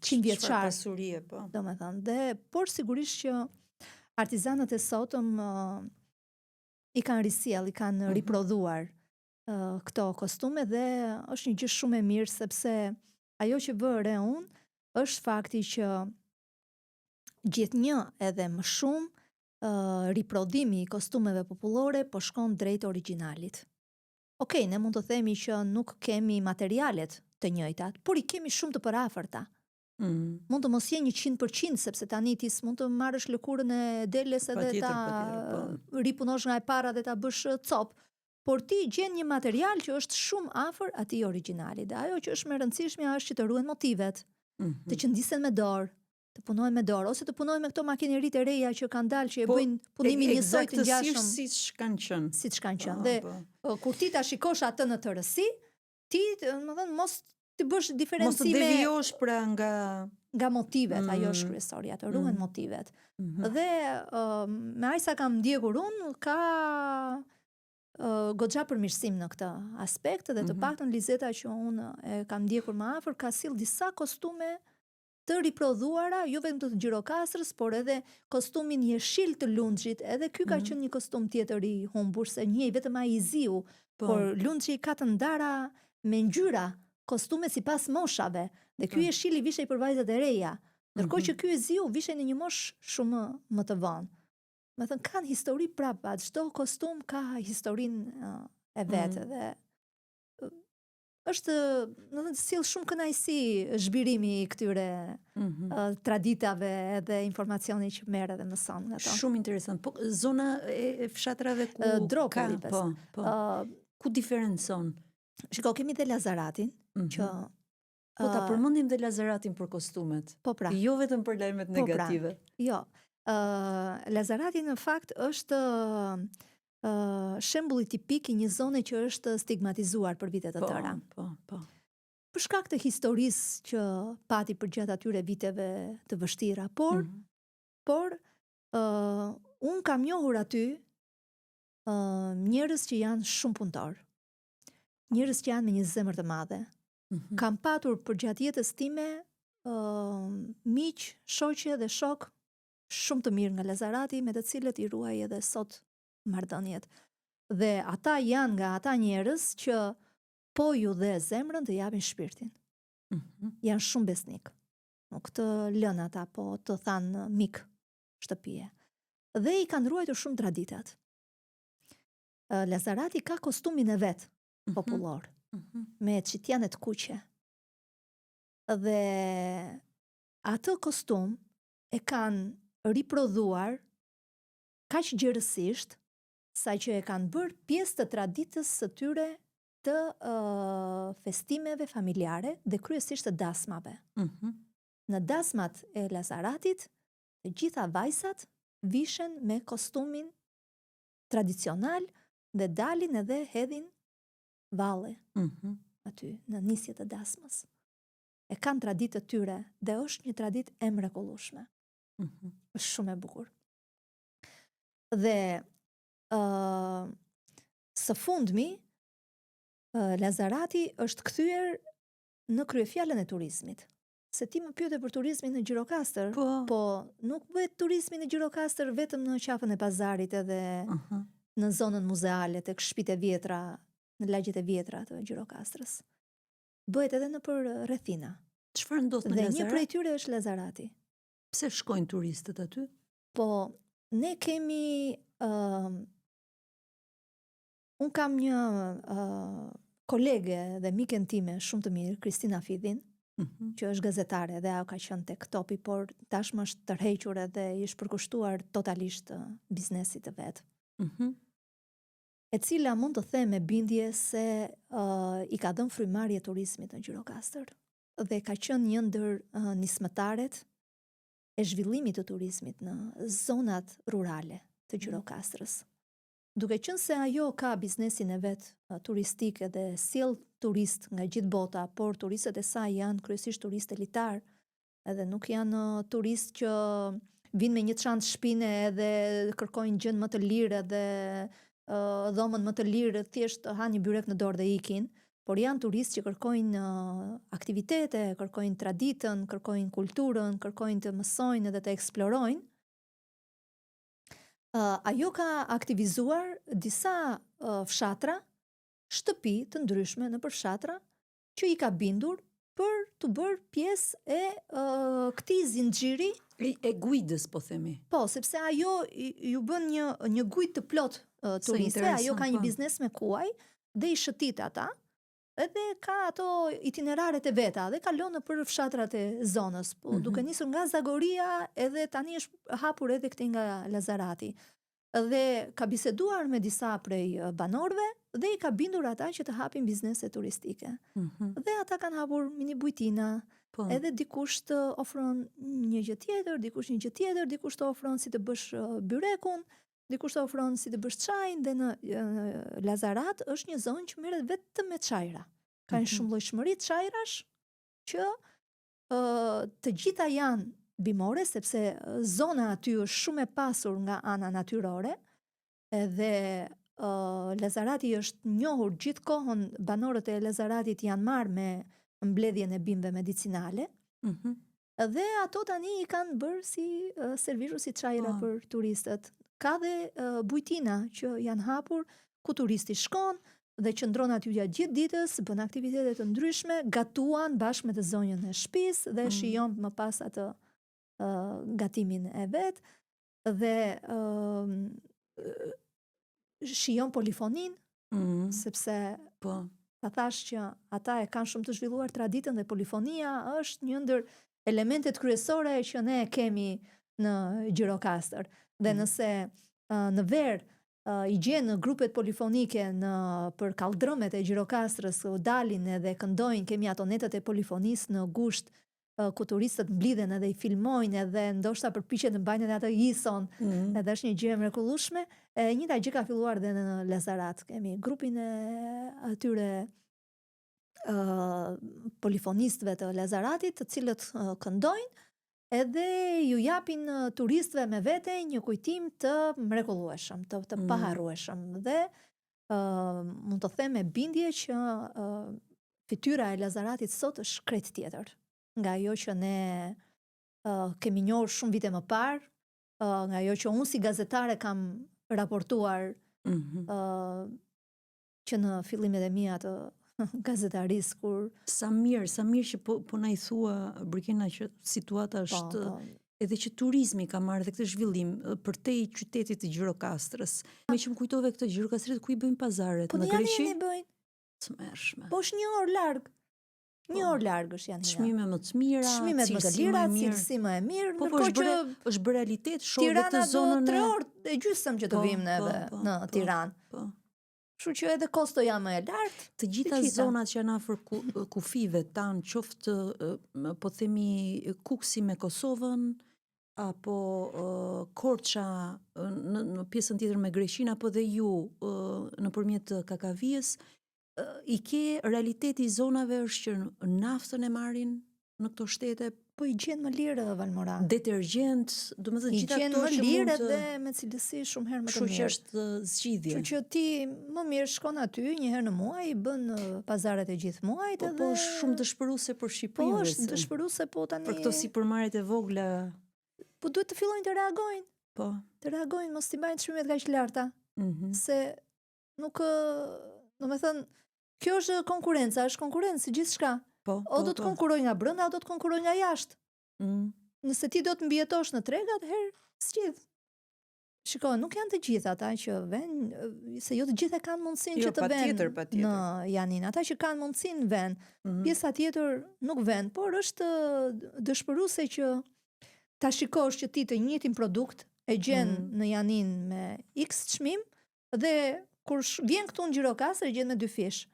100 vjeçar. Pasurie, po. Domethënë, dhe por sigurisht që artizanët e sotëm i kanë risjell, i kanë riprodhuar këto kostume, dhe është një gjë shumë e mirë, sepse ajo që vëre unë është fakti që gjithnjë edhe më shumë riprodhimi i kostumeve popullore po shkon drejt originalit. Okej, ne mund të themi që nuk kemi materialet të njëjtat, por i kemi shumë të përafërta. Mund të mos jenë 100%, sepse tani ti mund të marrësh lëkurën e deles edhe ta ripunosh nga e para dhe ta bësh cop, por ti gjen një material që është shumë afër atij origjinali. Dhe ajo që është më e rëndësishmja është që të ruhen motivet, të qëndisen me dorë, të punojnë me dorë, ose të punojnë me këto makineritë e reja që kanë dalë që e bëjnë punimin njësoj të ngjashëm siç kanë qenë. Siç kanë qenë. Dhe kur ti ta shikosh atë në tërësi, ti, domethënë, mos të bësh diferencime. Mos të devijosh pra nga motivet, ajo është kryesorja, të ruhen motivet. Dhe me aq sa kam ndjekur unë, ka goxha përmirësim në këtë aspekt, dhe të paktën Lizeta që unë e kam ndjekur më afër ka sill disa kostume të riprodhuara, jo vetëm të Gjirokastrës, por edhe kostumin jeshil të Lundxhit, edhe ky ka qenë një kostum tjetër i humbur, se njeh vetëm ai i ziu, por Lundxhi ka të ndara me ngjyra, kostume sipas moshave, dhe ky jeshili vishej për vajzat e reja, ndërkohë që ky i ziu vishej në një moshë shumë më të vonë. Me thënë, kanë histori prapa, çdo kostum ka historinë e vetë, dhe është, në të sill shumë kënaqësi zhbirimi i këtyre traditave dhe informacioni që merr dhe mëson nga to. Shumë interesant. Po zona e fshatrave ku Dropoli, ku diferencon? Shiko, kemi dhe Lazaratin, që po ta përmendim dhe Lazaratin për kostumet. Po pra. Jo vetëm për lajmet negative. Jo. Lazarati në fakt është shembulli tipik i një zone që është stigmatizuar për vite të tëra. Për shkak të historisë që pati përgjatë atyre viteve të vështira, por unë kam njohur aty njerëz që janë shumë punëtor, njerëz që janë me një zemër të madhe. Kam patur përgjatë jetës time miq, shoqe dhe shok shumë të mirë nga Lazarati, me të cilët i ruaj edhe sot marrëdhëniet. Dhe ata janë nga ata njerëz që po ju dhe zemrën të japin shpirtin. Janë shumë besnik. Nuk të lënë ata, po të thanë mik shtëpie. Dhe i kanë ruajtur shumë traditat. Lazarati ka kostumin e vet popullor, me çitjanet kuqe. Dhe atë kostum e kanë riprodhuar kaq gjerësisht, sa që e kanë bërë pjesë të traditës së tyre të festimeve familjare dhe kryesisht të dasmave. Në dasmat e Lazaratit, të gjitha vajzat vishen me kostumin tradicional dhe dalin edhe hedhin valle aty në nisje të dasmës. E kanë traditë të tyre dhe është një traditë e mrekullueshme. Është shumë e bukur. Dhe së fundmi, Lazarati është kthyer në kryefjalën e turizmit. Se ti më pyete për turizmin në Gjirokastër, po nuk bëhet turizmi në Gjirokastër vetëm në qafën e pazarit edhe në zonën muzeale, tek shtëpitë e vjetra, në lagjet e vjetra të Gjirokastrës. Bëhet edhe nëpër rrethina. Çfarë ndodh në Lazarat? Dhe një prej tyre është Lazarati. Pse shkojnë turistët aty? Po, ne kemi unë kam një kolege dhe miken time shumë të mirë, Kristina Fidhin, që është gazetare dhe ajo ka qenë tek topi, por tashmë është tërhequr edhe i është përkushtuar totalisht biznesit të vet. E cila mund të them me bindje se i ka dhënë frymarrje turizmit në Gjirokastër dhe ka qenë një ndër nismëtaret e zhvillimit të turizmit në zonat rurale të Gjirokastrës. Duke qenë se ajo ka biznesin e vet turistik dhe sjell turist nga gjithë bota, por turistët e saj janë kryesisht turistë elitar, edhe nuk janë turistë që vinë me një çantë shpine edhe kërkojnë gjën më të lirë edhe dhomën më të lirë, thjesht hanë një byrek në dorë dhe ikin, por janë turistë që kërkojnë aktivitete, kërkojnë traditën, kërkojnë kulturën, kërkojnë të mësojnë edhe të eksplorojnë. Ajo ka aktivizuar disa fshatra, shtëpi të ndryshme në përfshatra, që i ka bindur për të bërë pjesë e këtij zinxhiri e guidës, po themi. Po, sepse ajo ju bën një gujt të plot turistëve, ajo ka një biznes me kuaj dhe i shëtit ata, edhe ka ato itineraret e veta dhe kalon nëpër fshatrat e zonës, po duke nisur nga Zagoria edhe tani është hapur edhe këtej nga Lazarati. Dhe ka biseduar me disa prej banorëve dhe i ka bindur ata që të hapin biznese turistike. Dhe ata kanë hapur mini bujtina, edhe dikush të ofron një gjë tjetër, dikush një gjë tjetër, dikush të ofron si të bësh byrekun, dikush të ofron si të bësh çajin, dhe në Lazarat është një zonë që merret vetëm me çajra. Ka një shumëllojshmëri çajrash që të gjitha janë bimore, sepse zona aty është shumë e pasur nga ana natyrore, edhe Lazarati është njohur gjithkohën, banorët e Lazaratit janë marrë me mbledhjen e bimëve medicinale, dhe ato tani i kanë bërë si servizhu, si çajra për turistët. Ka dhe bujtina që janë hapur, ku turisti shkon dhe qëndron aty gjatë gjithë ditës, bën aktivitete të ndryshme, gatuan bashkë me të zonjën e shtëpisë dhe shijon më pas atë gatimin e vet, dhe shijon polifonin, sepse ta thash që ata e kanë shumë të zhvilluar traditën dhe polifonia është një ndër elementet kryesore që ne kemi në Gjirokastër. Dhe nëse në verë i gjen në grupet polifonike për kaldrëmet e Gjirokastrës u dalin edhe këndojnë, kemi ato netët e polifonisë në gusht, ku turistët mblidhen edhe i filmojnë edhe ndoshta përpiqen të mbajnë edhe atë ison, edhe është një gjë e mrekullueshme. Njëjta gjë ka filluar dhe në Lazarat. Kemi grupin e atyre polifonistëve të Lazaratit, të cilët këndojnë edhe ju japin turistëve me vete një kujtim të mrekullueshëm, të paharrueshëm, dhe mund të them me bindje që fytyra e Lazaratit sot është krejt tjetër nga ajo që ne kemi njohur shumë vite më parë, nga ajo që unë si gazetare kam raportuar që në fillimet e mia të gazetarisë, kur sa mirë që po na i thua, Brikena, që situata është edhe që turizmi ka marrë dhe këtë zhvillim përtej qytetit të Gjirokastrës. Me që më kujtove këtë Gjirokastrit, ku i bëjnë pazaret? Po në Janin i bëjnë. Tmerrshme. Po është një orë larg. Një orë larg është Janina. Çmime më të mira, çmimet më të lira, cilësi më e mirë, ndërkohë që është bërë realitet shoh këtë zonën. Tirana do 3 orë e gjysmë që të vim neve në Tiranë. Kështu që edhe kosto janë më e lartë. Të gjitha zonat që janë afër kufive tan, qoftë po themi Kuksi me Kosovën, apo Korça në pjesën tjetër me Greqinë, apo dhe ju nëpërmjet Kakavijës, i ke realiteti i zonave është që naftën e marrin në këto shtete, po i gjen më lirë, Valmora. Detergjent, domethënë gjithë ato që mund të... I gjen më lirë dhe me cilësi shumë herë më të mirë. Kështu që është zgjidhje. Kështu që ti më mirë shkon aty një herë në muaj, i bën pazaret e gjithë muajit, edhe... Po është shumë dëshpëruese për Shqipërinë. Po është dëshpëruese, po tani... Për këto sipërmarrjet e vogla. Po duhet të fillojnë të reagojnë. Po. Të reagojnë, mos t'i bajnë çmimet kaq të larta. Se nuk, domethënë, kjo është konkurenca, është konkurrencë si gjithçka. O do të konkurroj nga brenda, o do të konkurroj nga jashtë. Nëse ti do të mbijetosh në treg, atëherë zgjidh. Shiko, nuk janë të gjithë ata që vënë, se jo të gjithë e kanë mundësinë që të vënë në Janin. Ata që kanë mundësinë vënë, pjesa tjetër nuk vënë, por është dëshpëruese që ta shikosh që ti të njëjtin produkt e gjen në Janin me X çmim dhe kur vjen këtu në Gjirokastër e gjen me 2 fish.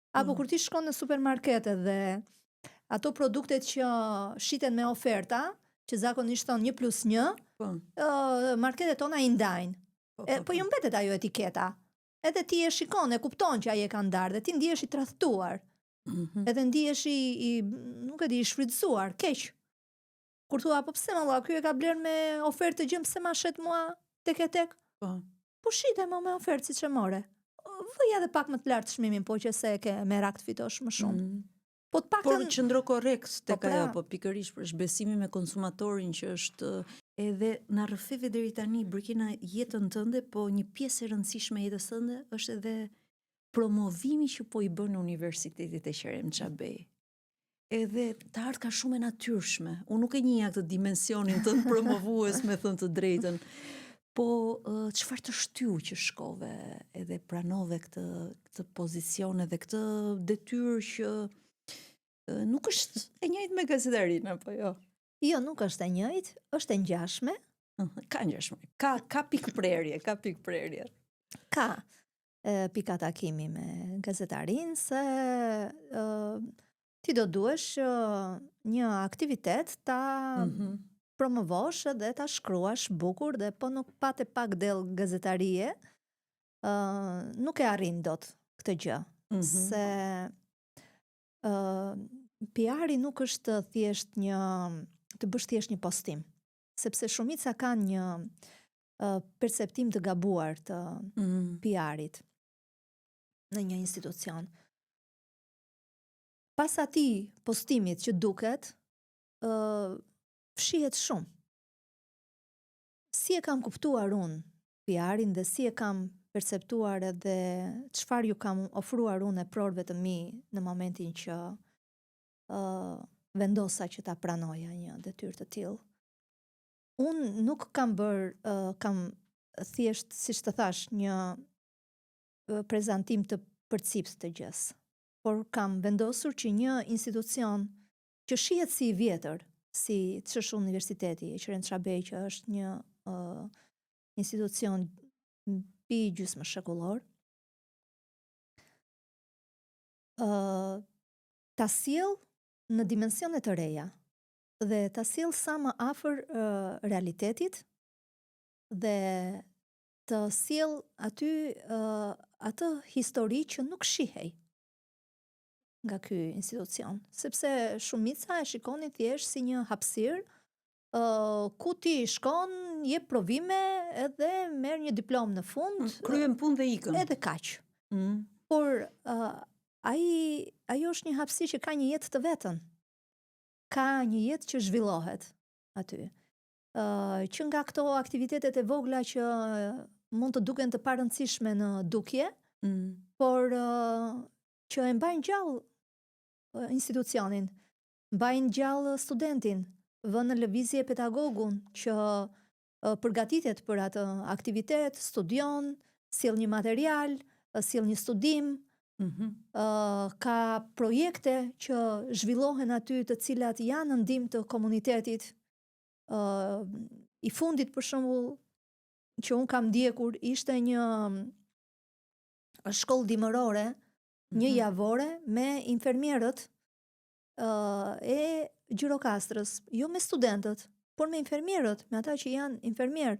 Apo kur ti shkon në supermarkete dhe ato produktet që shiten me oferta, që zakonisht thon 1+1, marketet tona i ndajnë. Po ju mbetet ajo etiketa. Edhe ti e shikon, e kupton që ai e ka ndarë dhe ti ndihesh i tradhtuar. Edhe ndihesh nuk e di, i shfrytzuar, keq. Kur thua, po pse valla, ky e ka bler me ofertë të gjëm, pse ma shet mua tek e tek? Po shite më me ofertë siç e more. Vëj edhe pak më të lartë çmimin, po që se ke merak të fitosh më shumë. Po të paktën... Por qëndro korrekt tek ajo, po pikërisht për zhbesimi me konsumatorin që është edhe na rrëfeve deri tani, Brikena, jetën tënde, po një pjesë e rëndësishme e jetës tënde është edhe promovimi që po i bën në Universitetit e Qerem Xhabej. edhe të artë ka shumë e natyrshme. Unë nuk e njëja këtë dimensionin të promovues me thënë të drejtën, po çfarë të shtyu që shkove edhe pranove këtë pozicion edhe këtë detyrë që nuk është e njëjtë me gazetarinë, apo jo? Jo, nuk është e njëjtë, është e ngjashme. Ka ngjashme. Ka pikë prerje. Ka pika takimi me gazetarinë se ti do duhesh një aktivitet ta promovosh dhe ta shkruash bukur dhe po nuk pate pak del gazetarie, nuk e arrin dot këtë gjë. Se PR-i nuk është thjesht të bësh thjesht një postim, sepse shumica kanë një perceptim të gabuar të PR-it në një institucion. Pas atij postimit që duket, fshihet shumë. Si e kam kuptuar unë PR-in dhe si e kam perceptuar edhe çfarë ju kam ofruar unë e prorëve të mi në momentin që vendosa që ta pranoja një detyrë të tillë. Unë nuk kam kam thjesht, siç të thash, një prezantim të përcipt të gjës, por kam vendosur që një institucion që shihet si i vjetër, si ç'është universiteti e Qeren Çabej, që është një institucion mbi gjysmë shekullor, ta sjell në dimensione të reja dhe ta sjell sa më afër realitetit dhe të sjell aty atë histori që nuk shihej nga ky institucion, sepse shumica e shikonin thjesht si një hapësirë ku ti shkon, jep provime edhe merr një diplomë në fund, kryen punë dhe ikën. Edhe kaq. Por ajo është një hapësirë që ka një jetë të vetën. Ka një jetë që zhvillohet aty. Që nga këto aktivitetet e vogla që mund të duken të parëndësishme në dukje, por që e mbajnë gjallë institucionin, mbajnë gjallë studentin, vënë në lëvizje pedagogun që përgatitet për atë aktivitet, studion, sjell një material, sjell një studim, ka projekte që zhvillohen aty të cilat janë në ndihmë të komunitetit. I fundit për shembull që un kam ndjekur ishte një shkollë dimërore, një javore me infermierët e Gjirokastrës, jo me studentët, por me infermierët, me ata që janë infermier,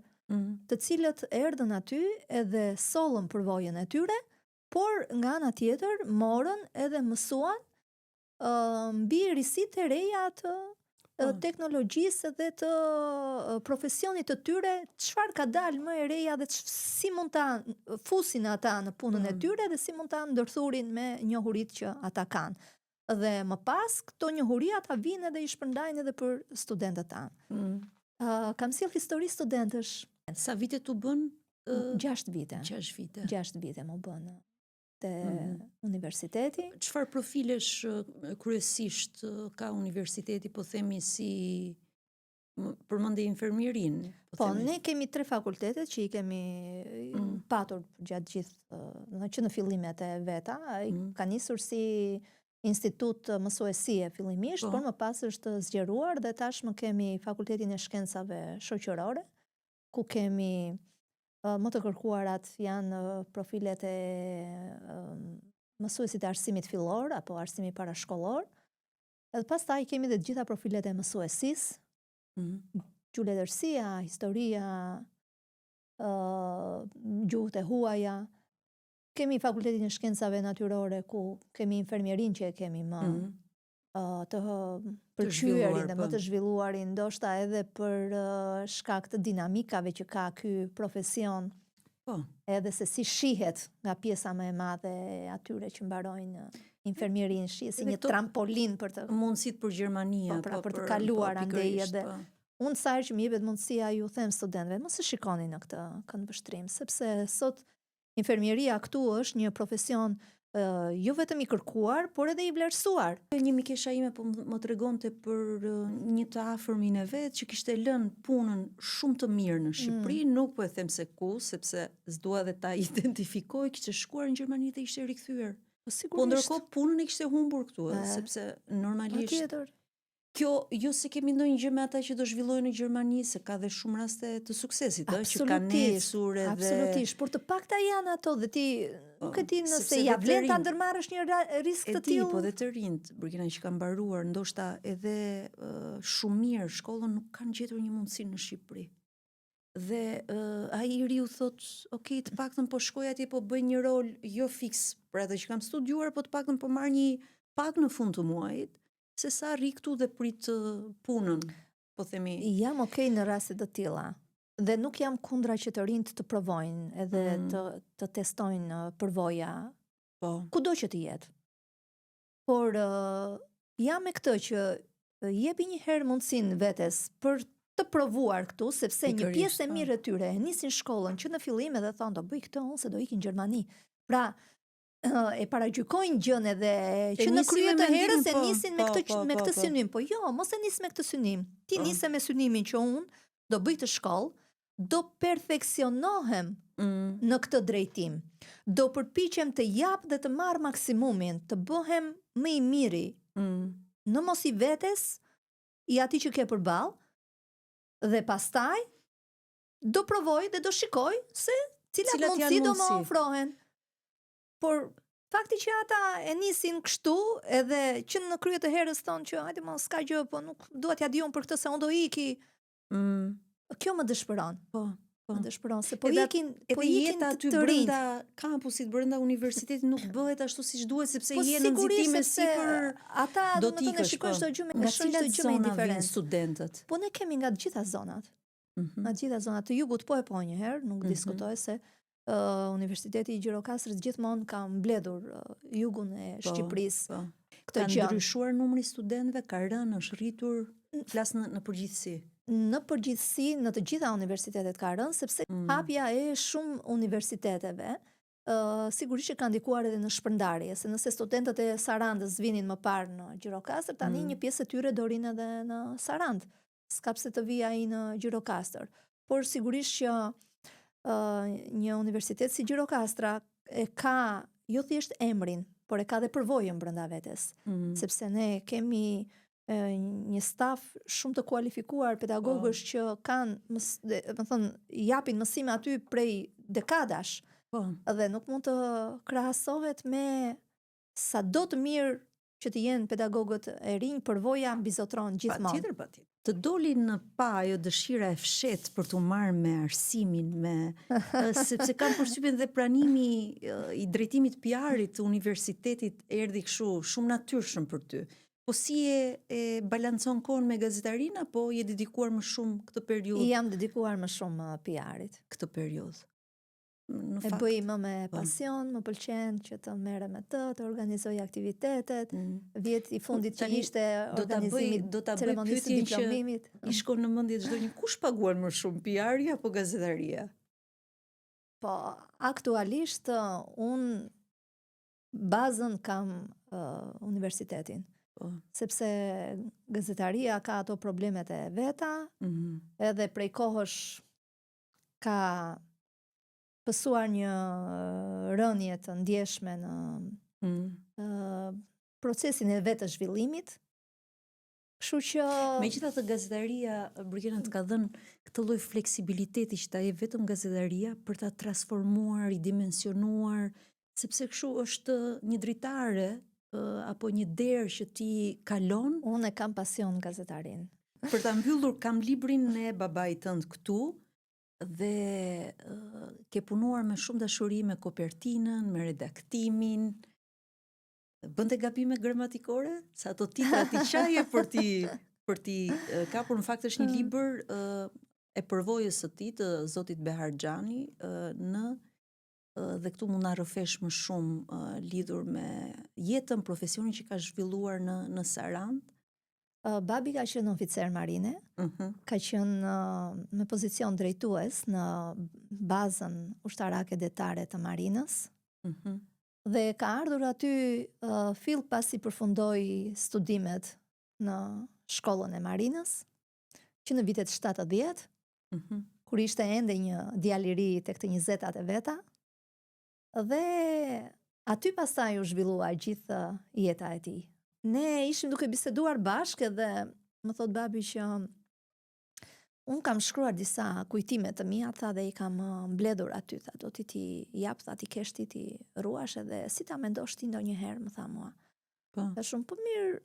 të cilët erdhën aty edhe sollën përvojën e tyre, por nga ana tjetër morën edhe mësuan mbi risitë e reja të teknologjisë dhe të profesionit të tyre, çfarë ka dalë më e reja dhe si mund ta fusin ata në punën e tyre dhe si mund ta ndërthurin me njohuritë që ata kanë. Dhe më pas këto njohuri ata vinë edhe i shpërndajnë edhe për studentët tanë. Kam sjell histori studentësh. Sa vite tu bën? 6 vite. 6 vite. 6 vite më bën te universiteti. Çfarë profilesh kryesisht ka universiteti, po themi si përmendje infermierin? Po, ne kemi 3 fakultetet që i kemi patur gjatë gjithë, që në fillimet e veta, ka nisur si institut mësuesie fillimisht, por më pas është zgjeruar dhe tashmë kemi Fakultetin e Shkencave Shoqërore, ku kemi më të kërkuarat janë profilet e mësuesit e arsimit fillor apo arsimi parashkollor. Edhe pastaj kemi dhe gjitha profilet e mësuesisë, gjuhëletërsia, historia, gjuhët e huaja. Kemi Fakultetin e Shkencave Natyrore, ku kemi infermierin që e kemi më të përqyerin dhe më të zhvilluarin, ndoshta edhe për shkak të dinamikave që ka ky profesion, edhe se si shihet nga pjesa më e madhe atyre që mbarojnë infermierin, shihet si një trampolin për të mundësit për Gjermania, për të kaluar andej edhe. Unë sa herë që më jepet mundësia ju them studentëve, mos e shikoni në këtë këndvështrim, sepse sot infermieria këtu është një profesion jo vetëm i kërkuar, por edhe i vlerësuar. Një mikesha ime po më tregonte për një të afërmin e vet që kishte lënë punën shumë të mirë në Shqipëri, nuk po e them se ku, sepse s'dua dhe ta identifikoj, kishte shkuar në Gjermani dhe ishte rikthyer. Po ndërkohë punën e kishte humbur këtu, sepse normalisht kjo jo se kemi ndonjë gjë me ata që do zhvillohen në Gjermani, se ka dhe shumë raste të suksesit, që kanë ecur edhe. Absolutisht, por të pakta janë ato dhe ti nuk e di nëse ja vlen ta ndërmarrësh një risk të tillë. Po dhe të rinjt, Burkina që kanë mbaruar, ndoshta edhe shumë mirë shkollën, nuk kanë gjetur një mundësi në Shqipëri. Dhe ai i riu thot, ok, të paktën po shkoj atje, po bëj një rol jo fiks për atë që kam studiuar, po të paktën po marr një pak në fund të muajit, se sa rri këtu dhe prit punën, po themi. Jam okay në raste të tilla. Dhe nuk jam kundra që të rinjt të provojnë edhe të testojnë përvoja, kudo që të jetë. Por jam me këtë që jepi një herë mundësinë vetes për të provuar këtu, sepse një pjesë e mirë e tyre nisin shkollën që në fillim edhe thonë do bëj këtë unë se do ikin në Gjermani. Pra e paragjykojnë gjën edhe që në krye të herës e nisin me këtë synim. Po jo, mos e nis me këtë synim. Ti nise me synimin që unë do bëj të shkollë, do perfeksionohem në këtë drejtim. Do përpiqem të jap dhe të marr maksimumin, të bëhem më i miri në mos i vetes i atij që ke përballë, dhe pastaj do provoj dhe do shikoj se cilat mundësi do më ofrohen. Por fakti që ata e nisin kështu, edhe që në krye të herës thonë që hajde mos ka gjë, po nuk dua t'ja di unë për këtë se unë do iki. Kjo më dëshpëron. Më dëshpëron se po ikin aty brenda kampusit, brenda universitetit nuk bëhet ashtu siç duhet, sepse je në nxitime sipër ata do të shikojnë çdo gjë me nga cilat zona vijnë studentët. Po ne kemi nga të gjitha zonat. Nga të gjitha zonat të jugut po një herë, nuk diskutoj se Universiteti i Gjirokastrës gjithmonë ka mbledhur jugun e Shqipërisë. Ka ndryshuar numri studentëve, ka rënë, është rritur, flas në përgjithësi. Në përgjithësi, në të gjitha universitetet ka rënë, sepse hapja e shumë universiteteve sigurisht që ka ndikuar edhe në shpërndarje, se nëse studentët e Sarandës vinin më parë në Gjirokastër, tani një pjesë e tyre do rinë edhe në Sarandë. S'ka pse të vija ai në Gjirokastër. Por sigurisht që një universitet si Gjirokastra e ka jo thjesht emrin, por e ka dhe përvojën brenda vetes, sepse ne kemi një staf shumë të kualifikuar pedagogësh që kanë, më thënë, japin mësime aty prej dekadash, dhe nuk mund të krahasohet me sa do të mirë që të jenë pedagogët e rinj, përvoja mbizotron gjithmonë. Patjetër. Të doli në pa ajo dëshira e fshetë për të marrë me arsimin, sepse kam përshtypjen dhe pranimi i drejtimit PR-it të universitetit erdhi kështu shumë natyrshëm për ty. Po si e balancon kohën me gazetarinë, apo je dedikuar më shumë këtë periudhë? Jam dedikuar më shumë PR-it. Këtë periudhë. E bëj më me pasion, më pëlqen që të merrem me të organizoj aktivitetet. Vjet i fundit që ishte organizimi ceremonisë së diplomimit. I shkon në mendje çdo një, kush paguan më shumë, PR-ja apo gazetaria? Po, aktualisht unë bazën kam universitetin. Sepse gazetaria ka ato problemet e veta, edhe prej kohësh ka pësuar një rënje të ndjeshme në procesin e vetë zhvillimit. Kështu që megjithatë gazetaria Burkina të ka dhënë këtë lloj fleksibiliteti që ta jep vetëm gazetaria për ta transformuar, ridimensionuar, sepse kështu është një dritare apo një derë që ti kalon. Unë e kam pasion gazetarin. Për ta mbyllur, kam librin e babait tënd këtu. Dhe ke punuar me shumë dashuri me kopertinën, me redaktimin. Bënte gabime gramatikore? Sa ato titrat i qaje për ti kapur, në fakt është një libër e përvojës së tij, të zotit Behar Xhani, dhe këtu mund na rrëfesh më shumë lidhur me jetën, profesionin që ka zhvilluar në Sarandë. Babi ka qenë oficer marine, ka qenë me pozicion drejtues në bazën ushtarake detare të marinës, Dhe ka ardhur aty fill pasi përfundoi studimet në shkollën e Marinës, që në vitet 70, kur ishte ende një djalë i ri tek të 20-tat e veta, dhe aty pastaj u zhvillua gjithë jeta e tij. Ne ishim duke biseduar bashkë dhe më thot babi që unë kam shkruar disa kujtime të mia, tha, dhe i kam mbledhur aty, tha, do ti jap, tha, ti kesh ti ruash edhe si ta mendosh ti ndonjëherë, më tha mua. Thashun, po mirë,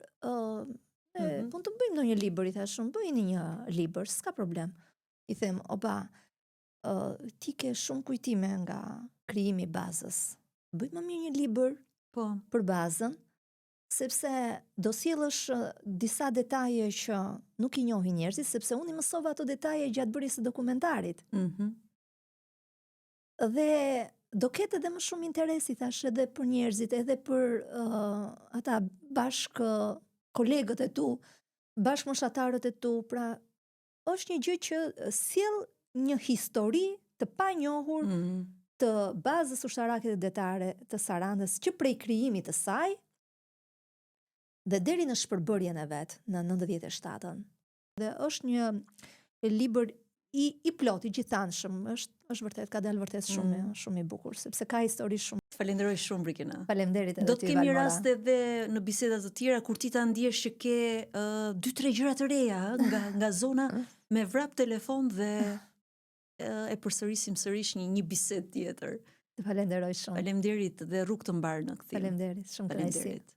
po të bëjmë ndonjë libër, i thashun, bëjni një libër, s'ka problem. I them, oba, ti ke shumë kujtime nga krijimi i bazës. Bëjmë më mirë një libër për bazën, sepse do sjellësh disa detaje që nuk i njohin njerëzit, sepse unë i mësova ato detaje gjatë bërjes së dokumentarit. Dhe do ketë edhe më shumë interesi, thash, edhe për njerëzit, edhe për ata bashk kolegët e tu, bashkëmoshatarët e tu, pra është një gjë që sjell një histori të panjohur të bazës ushtarake dhe detare të Sarandës, që prej krijimit të saj dhe deri në shpërbërjen e vet në 97-ën. Dhe është një libër i plot, i gjithanshëm, është vërtet, ka dalë vërtet shumë i bukur, sepse ka histori shumë. Falenderoj shumë, Brikina. Faleminderit edhe ti, Valmora. Do të kemi rast edhe në biseda të tjera kur ti ta ndjesh që ke 2-3 gjëra të reja nga zona me vrap telefon dhe e përsërisim sërish një bisedë tjetër. Të falenderoj shumë. Faleminderit dhe rrugë të mbar në kthim. Faleminderit, shumë kënaqësi. Faleminderit.